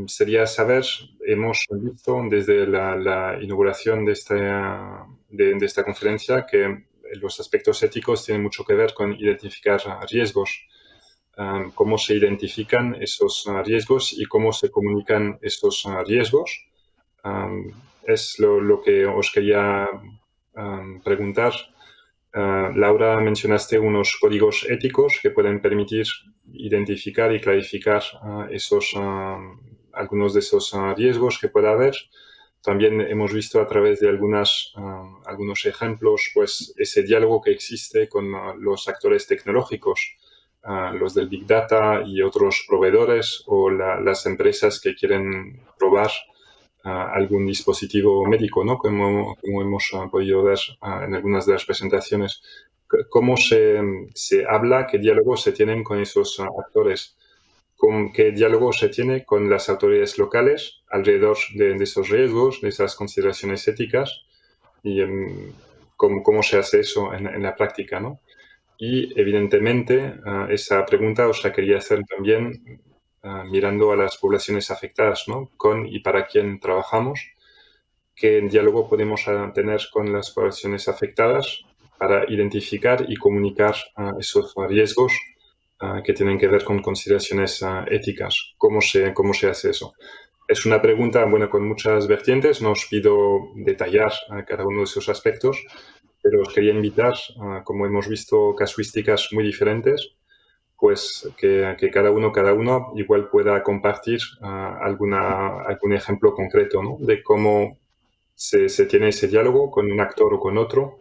Sería saber, hemos visto desde la inauguración de esta conferencia que los aspectos éticos tienen mucho que ver con identificar riesgos. Cómo se identifican esos riesgos y cómo se comunican esos riesgos. Es lo que os quería preguntar. Laura, mencionaste unos códigos éticos que pueden permitir identificar y clarificar algunos de esos riesgos que pueda haber. También hemos visto a través de algunos ejemplos pues, ese diálogo que existe con los actores tecnológicos, los del Big Data y otros proveedores o las empresas que quieren probar algún dispositivo médico, ¿no? Como hemos podido ver en algunas de las presentaciones. ¿Cómo se habla, qué diálogos se tienen con esos actores? ¿Qué diálogo se tiene con las autoridades locales alrededor de esos riesgos, de esas consideraciones éticas? Y cómo se hace eso en la práctica, ¿no? Y, evidentemente, esa pregunta os la quería hacer también mirando a las poblaciones afectadas, ¿no? Con y para quién trabajamos, qué diálogo podemos tener con las poblaciones afectadas para identificar y comunicar esos riesgos que tienen que ver con consideraciones éticas. ¿Cómo se hace eso? Es una pregunta, bueno, con muchas vertientes. No os pido detallar cada uno de esos aspectos, pero os quería invitar, como hemos visto casuísticas muy diferentes, pues que cada uno igual pueda compartir algún ejemplo concreto, ¿no? De cómo se tiene ese diálogo con un actor o con otro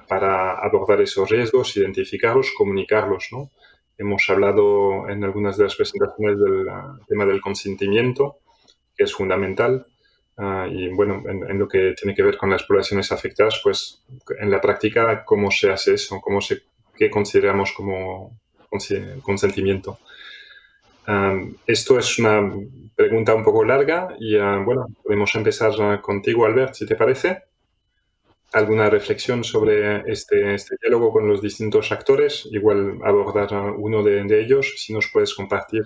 para abordar esos riesgos, identificarlos, comunicarlos, ¿no? Hemos hablado en algunas de las presentaciones del tema del consentimiento, que es fundamental. Y bueno, en lo que tiene que ver con las poblaciones afectadas, pues en la práctica, ¿cómo se hace eso? ¿Qué consideramos como consentimiento? Esto es una pregunta un poco larga y bueno, podemos empezar contigo, Albert, si te parece. ¿Alguna reflexión sobre este diálogo con los distintos actores? Igual abordar uno de ellos, si nos puedes compartir.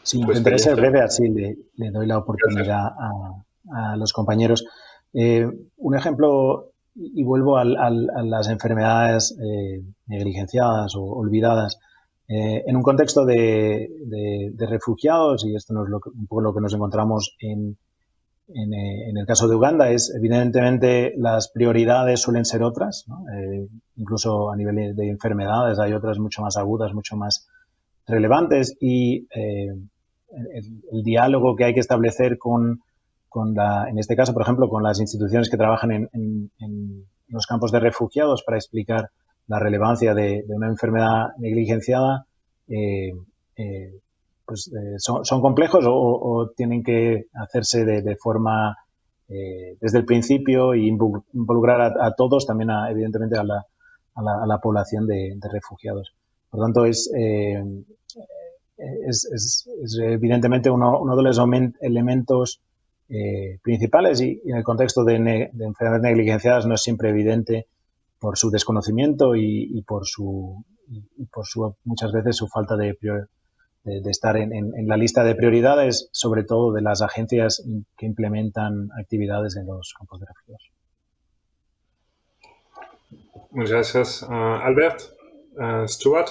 Sí, intentaré ser breve, así le doy la oportunidad a los compañeros. Un ejemplo, y vuelvo a las enfermedades negligenciadas o olvidadas. En un contexto de refugiados, y esto no es un poco lo que nos encontramos en el caso de Uganda, es evidentemente las prioridades suelen ser otras, ¿no? Incluso a nivel de enfermedades hay otras mucho más agudas, mucho más relevantes, y el diálogo que hay que establecer en este caso, por ejemplo, con las instituciones que trabajan en los campos de refugiados para explicar la relevancia de una enfermedad negligenciada, son complejos o tienen que hacerse de forma desde el principio y involucrar a todos, también evidentemente a la población de refugiados. Por tanto, es evidentemente uno de los elementos principales y en el contexto de enfermedades negligenciadas no es siempre evidente por su desconocimiento y por su muchas veces su falta de estar en la lista de prioridades, sobre todo de las agencias que implementan actividades en los campos de refugiados. Muchas gracias, Albert. Stuart,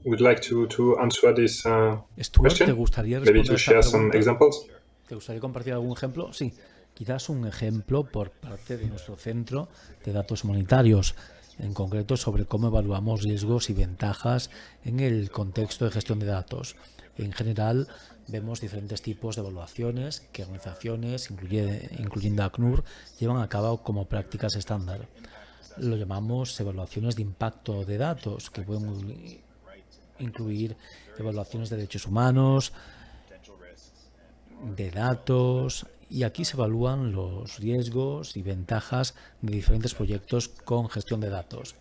would like to answer this Stuart, question? ¿te gustaría Maybe responder to esta share some pregunta? examples? ¿Te gustaría compartir algún ejemplo? Sí, quizás un ejemplo por parte de nuestro Centro de Datos Humanitarios, en concreto sobre cómo evaluamos riesgos y ventajas en el contexto de gestión de datos. En general, vemos diferentes tipos de evaluaciones que organizaciones, incluyendo ACNUR, llevan a cabo como prácticas estándar. Lo llamamos evaluaciones de impacto de datos, que pueden incluir evaluaciones de derechos humanos, de datos, y aquí se evalúan los riesgos y ventajas de diferentes proyectos con gestión de datos.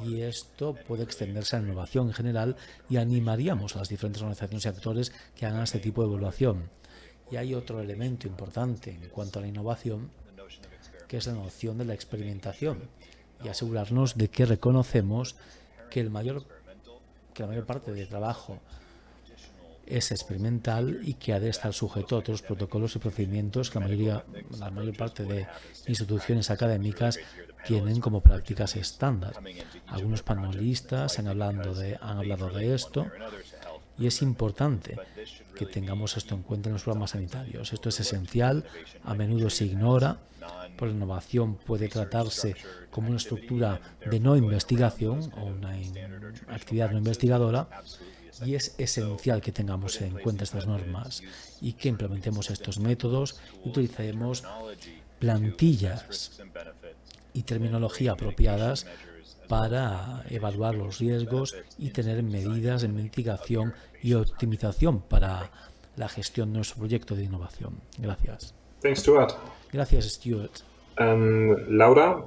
Y esto puede extenderse a la innovación en general y animaríamos a las diferentes organizaciones y actores que hagan este tipo de evaluación. Y hay otro elemento importante en cuanto a la innovación, que es la noción de la experimentación, y asegurarnos de que reconocemos que la mayor parte del trabajo es experimental y que ha de estar sujeto a otros protocolos y procedimientos que la mayor parte de instituciones académicas tienen como prácticas estándar. Algunos panelistas han hablado de esto y es importante que tengamos esto en cuenta en los programas sanitarios. Esto es esencial, a menudo se ignora. Por la innovación puede tratarse como una estructura de no investigación o una actividad no investigadora, y es esencial que tengamos en cuenta estas normas y que implementemos estos métodos y utilicemos plantillas y terminología apropiadas para evaluar los riesgos y tener medidas de mitigación y optimización para la gestión de nuestro proyecto de innovación. Gracias. Thanks, Stuart. Gracias, Stuart. Laura,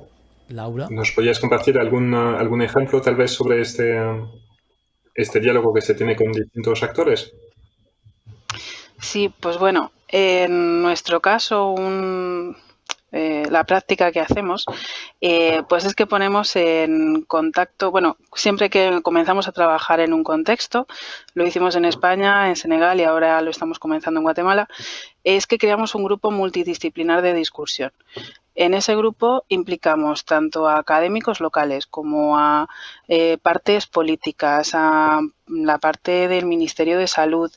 ¿nos podrías compartir algún ejemplo tal vez sobre este diálogo que se tiene con distintos actores? Sí, pues bueno, en nuestro caso la práctica que hacemos pues es que ponemos en contacto, bueno, siempre que comenzamos a trabajar en un contexto, lo hicimos en España, en Senegal y ahora lo estamos comenzando en Guatemala, es que creamos un grupo multidisciplinar de discusión. En ese grupo implicamos tanto a académicos locales como a partes políticas, a la parte del Ministerio de Salud,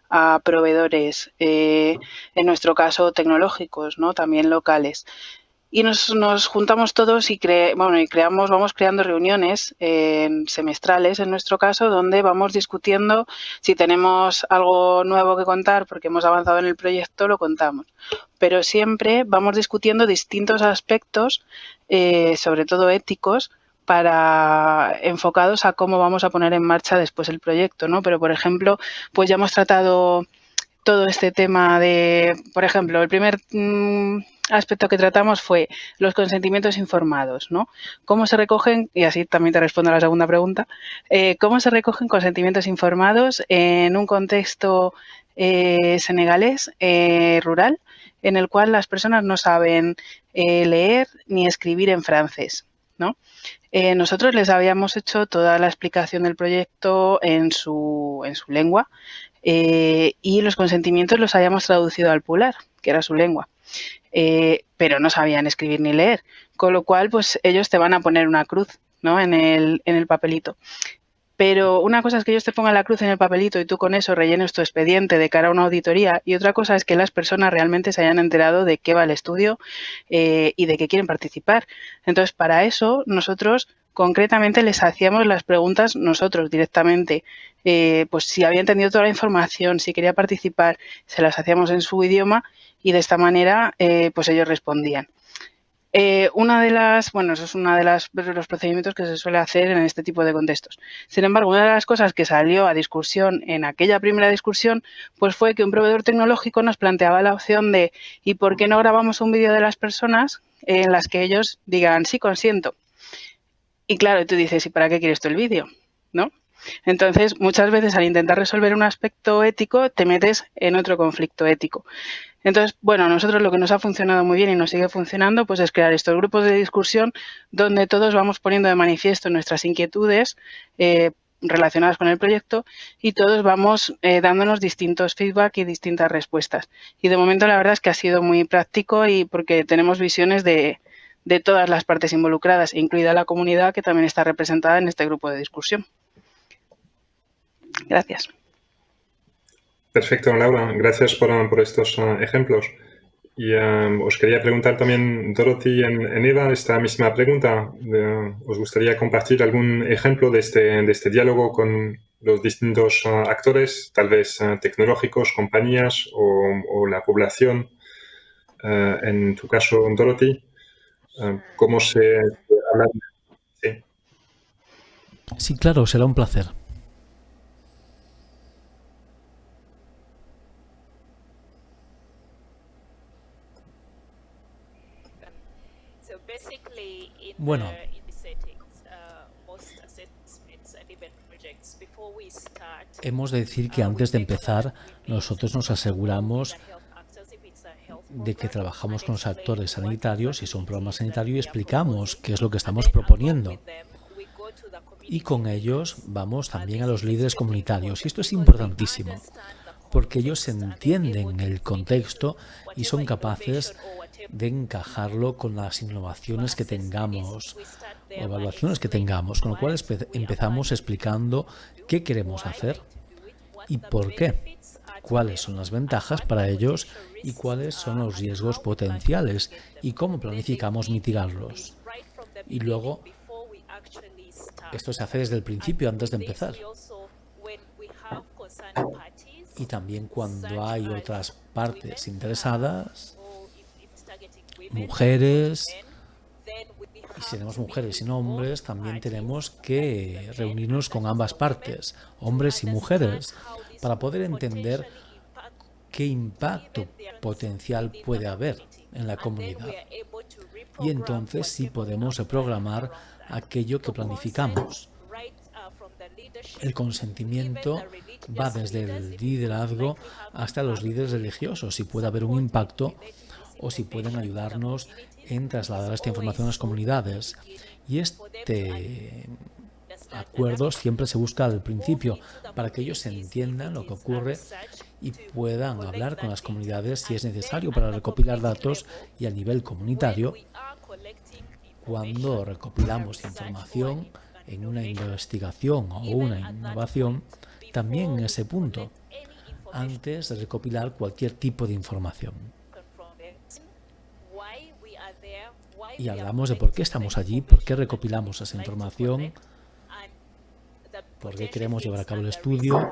a proveedores, en nuestro caso tecnológicos, ¿no? También locales. Y nos juntamos todos y vamos creando reuniones semestrales, en nuestro caso, donde vamos discutiendo si tenemos algo nuevo que contar, porque hemos avanzado en el proyecto, lo contamos. Pero siempre vamos discutiendo distintos aspectos, sobre todo éticos, enfocados a cómo vamos a poner en marcha después el proyecto, ¿no? Pero, por ejemplo, pues ya hemos tratado todo este tema de, por ejemplo, el primer aspecto que tratamos fue los consentimientos informados, ¿no? ¿Cómo se recogen? Y así también te respondo a la segunda pregunta. ¿Cómo se recogen consentimientos informados en un contexto senegalés rural, en el cual las personas no saben leer ni escribir en francés, ¿no? Nosotros les habíamos hecho toda la explicación del proyecto en su lengua, y los consentimientos los habíamos traducido al pular, que era su lengua, pero no sabían escribir ni leer, con lo cual pues ellos te van a poner una cruz, ¿no? en el papelito. Pero una cosa es que ellos te pongan la cruz en el papelito y tú con eso rellenes tu expediente de cara a una auditoría, y otra cosa es que las personas realmente se hayan enterado de qué va el estudio y de qué quieren participar. Entonces, para eso nosotros concretamente les hacíamos las preguntas nosotros directamente, pues si había entendido toda la información, si quería participar, se las hacíamos en su idioma y de esta manera pues ellos respondían. Eso es una de los procedimientos que se suele hacer en este tipo de contextos. Sin embargo, una de las cosas que salió a discusión en aquella primera discusión, pues fue que un proveedor tecnológico nos planteaba la opción de ¿y por qué no grabamos un vídeo de las personas en las que ellos digan sí, consiento? Y claro, tú dices, ¿y para qué quieres tú el vídeo? ¿No? Entonces, muchas veces al intentar resolver un aspecto ético, te metes en otro conflicto ético. Entonces, bueno, a nosotros lo que nos ha funcionado muy bien y nos sigue funcionando, pues es crear estos grupos de discusión donde todos vamos poniendo de manifiesto nuestras inquietudes relacionadas con el proyecto y todos vamos dándonos distintos feedback y distintas respuestas. Y de momento la verdad es que ha sido muy práctico y porque tenemos visiones de todas las partes involucradas, incluida la comunidad que también está representada en este grupo de discusión. Gracias. Perfecto, Laura. Gracias por estos ejemplos. Y os quería preguntar también, Dorothy, en Eva, esta misma pregunta. ¿Os gustaría compartir algún ejemplo de este diálogo con los distintos actores, tal vez tecnológicos, compañías o la población? En tu caso, Dorothy, ¿cómo se habla? Sí. Sí, claro, será un placer. Bueno, hemos de decir que antes de empezar, nosotros nos aseguramos de que trabajamos con los actores sanitarios, si son un programa sanitario, y explicamos qué es lo que estamos proponiendo. Y con ellos vamos también a los líderes comunitarios. Y esto es importantísimo, porque ellos entienden el contexto y son capaces de encajarlo con las innovaciones que tengamos o evaluaciones que tengamos, con lo cual empezamos explicando qué queremos hacer y por qué, cuáles son las ventajas para ellos y cuáles son los riesgos potenciales y cómo planificamos mitigarlos. Y luego, esto se hace desde el principio, antes de empezar. Y también cuando hay otras partes interesadas, mujeres, y si tenemos mujeres y hombres, también tenemos que reunirnos con ambas partes, hombres y mujeres, para poder entender qué impacto potencial puede haber en la comunidad. Y entonces sí podemos reprogramar aquello que planificamos. El consentimiento va desde el liderazgo hasta los líderes religiosos, si puede haber un impacto o si pueden ayudarnos en trasladar esta información a las comunidades. Y este acuerdo siempre se busca al principio para que ellos entiendan lo que ocurre y puedan hablar con las comunidades si es necesario para recopilar datos y a nivel comunitario. Cuando recopilamos información en una investigación o una innovación, también en ese punto, antes de recopilar cualquier tipo de información. Y hablamos de por qué estamos allí, por qué recopilamos esa información, por qué queremos llevar a cabo el estudio,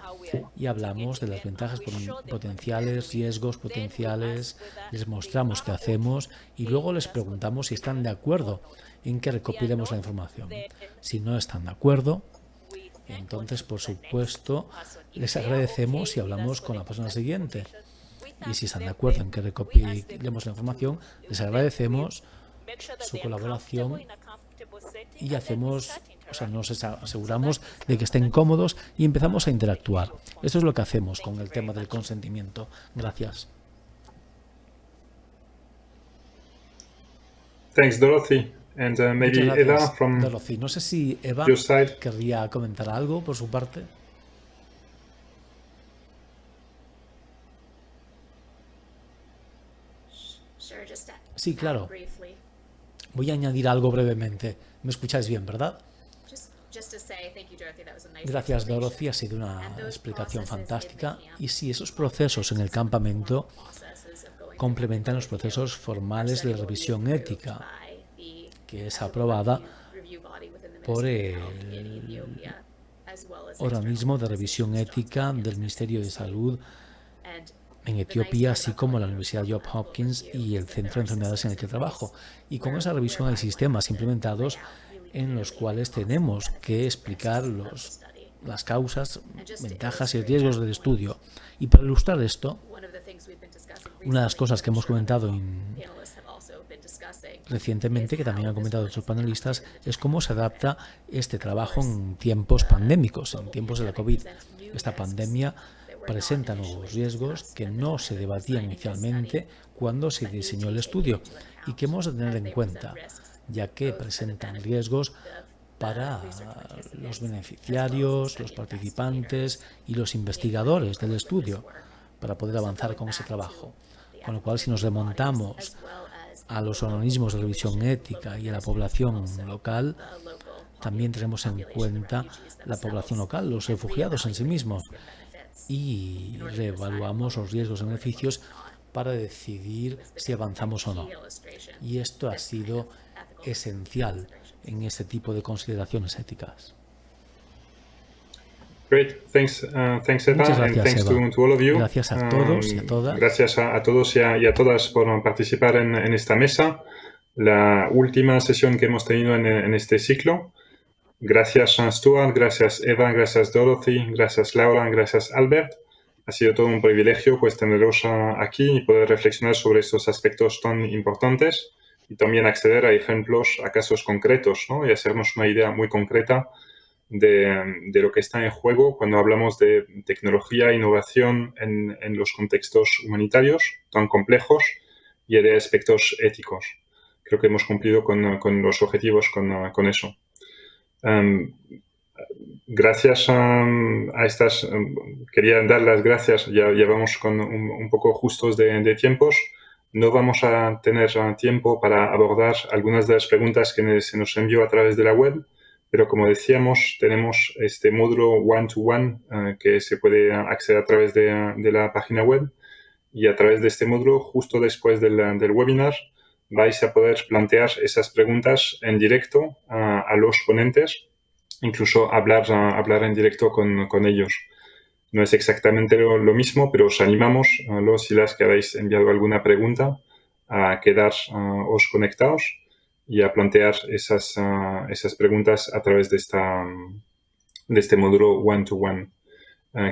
y hablamos de las ventajas potenciales, riesgos potenciales, les mostramos qué hacemos y luego les preguntamos si están de acuerdo en que recopilemos la información. Si no están de acuerdo, entonces, por supuesto, les agradecemos y hablamos con la persona siguiente. Y si están de acuerdo en que recopilemos la información, les agradecemos su colaboración y nos aseguramos de que estén cómodos y empezamos a interactuar. Esto es lo que hacemos con el tema del consentimiento. Gracias. Thanks, Dorothy. And maybe Eva from Dorothy. No sé si Eva querría comentar algo por su parte. Sí, claro. Voy a añadir algo brevemente. ¿Me escucháis bien, verdad? Gracias, Dorothy. Ha sido una explicación fantástica. Y sí, esos procesos en el campamento complementan los procesos formales de revisión ética, que es aprobada por el organismo de revisión ética del Ministerio de Salud en Etiopía, así como la Universidad Johns Hopkins y el Centro de Enfermedades en el que trabajo. Y con esa revisión hay sistemas implementados en los cuales tenemos que explicar las causas, ventajas y riesgos del estudio. Y para ilustrar esto, una de las cosas que hemos comentado recientemente, que también han comentado otros panelistas, es cómo se adapta este trabajo en tiempos pandémicos, en tiempos de la COVID. Esta pandemia presenta nuevos riesgos que no se debatían inicialmente cuando se diseñó el estudio y que hemos de tener en cuenta, ya que presentan riesgos para los beneficiarios, los participantes y los investigadores del estudio para poder avanzar con ese trabajo. Con lo cual, si nos remontamos a los organismos de revisión ética y a la población local, también tenemos en cuenta la población local, los refugiados en sí mismos, y reevaluamos los riesgos y beneficios para decidir si avanzamos o no. Y esto ha sido esencial en este tipo de consideraciones éticas. Great, thanks Eva, Muchas gracias, and thanks Eva. to all of you. Gracias a todos y a todas. Gracias a todos y a todas por participar en esta mesa, la última sesión que hemos tenido en este ciclo. Gracias a Stuart, gracias Eva, gracias Dorothy, gracias Laura, gracias Albert. Ha sido todo un privilegio pues teneros aquí y poder reflexionar sobre estos aspectos tan importantes y también acceder a ejemplos, a casos concretos, ¿no? Y hacernos una idea muy concreta de lo que está en juego cuando hablamos de tecnología e innovación en los contextos humanitarios tan complejos y de aspectos éticos. Creo que hemos cumplido con los objetivos con eso. Gracias a estas, quería dar las gracias, ya vamos con un poco justos de tiempos. No vamos a tener tiempo para abordar algunas de las preguntas que se nos envió a través de la web, pero como decíamos, tenemos este módulo one-to-one que se puede acceder a través de la página web, y a través de este módulo, justo después del webinar, vais a poder plantear esas preguntas en directo a los ponentes, incluso hablar en directo con ellos. No es exactamente lo mismo, pero os animamos, los y las que habéis enviado alguna pregunta, a quedaros conectados y a plantear esas preguntas a través de este módulo one-to-one.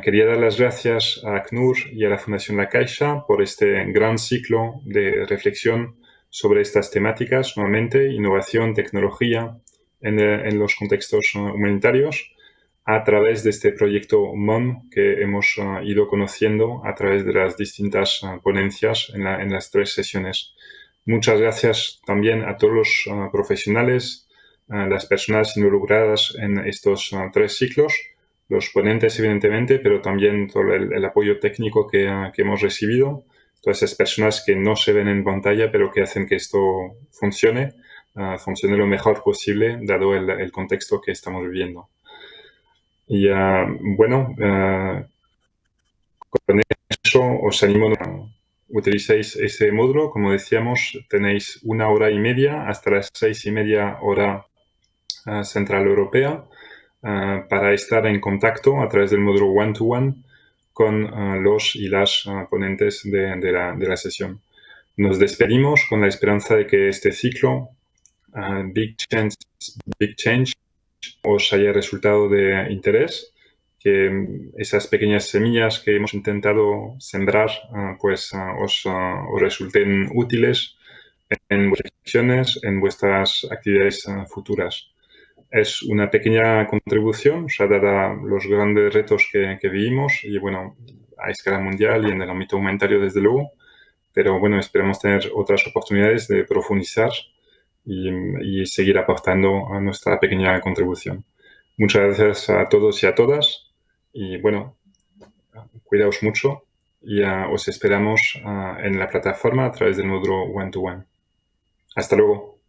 Quería dar las gracias a ACNUR y a la Fundación La Caixa por este gran ciclo de reflexión sobre estas temáticas, nuevamente, innovación, tecnología en los contextos humanitarios, a través de este proyecto MOM que hemos ido conociendo a través de las distintas ponencias en las 3 sesiones. Muchas gracias también a todos los profesionales, las personas involucradas en estos 3 ciclos, los ponentes evidentemente, pero también todo el apoyo técnico que hemos recibido, todas esas personas que no se ven en pantalla, pero que hacen que esto funcione lo mejor posible, dado el contexto que estamos viviendo. Y bueno, con eso os animo a utilicéis ese módulo. Como decíamos, tenéis 1 hora y media hasta las 6:30 hora central europea para estar en contacto a través del módulo one-to-one con los y las ponentes de la sesión. Nos despedimos con la esperanza de que este ciclo, Big Change, os haya resultado de interés, que esas pequeñas semillas que hemos intentado sembrar pues os resulten útiles en vuestras acciones, en vuestras actividades futuras. Es una pequeña contribución, dada los grandes retos que vivimos y bueno, a escala mundial y en el ámbito humanitario desde luego, pero bueno, esperamos tener otras oportunidades de profundizar y seguir aportando a nuestra pequeña contribución. Muchas gracias a todos y a todas y bueno, cuidaos mucho y os esperamos en la plataforma a través del módulo one-to-one. Hasta luego.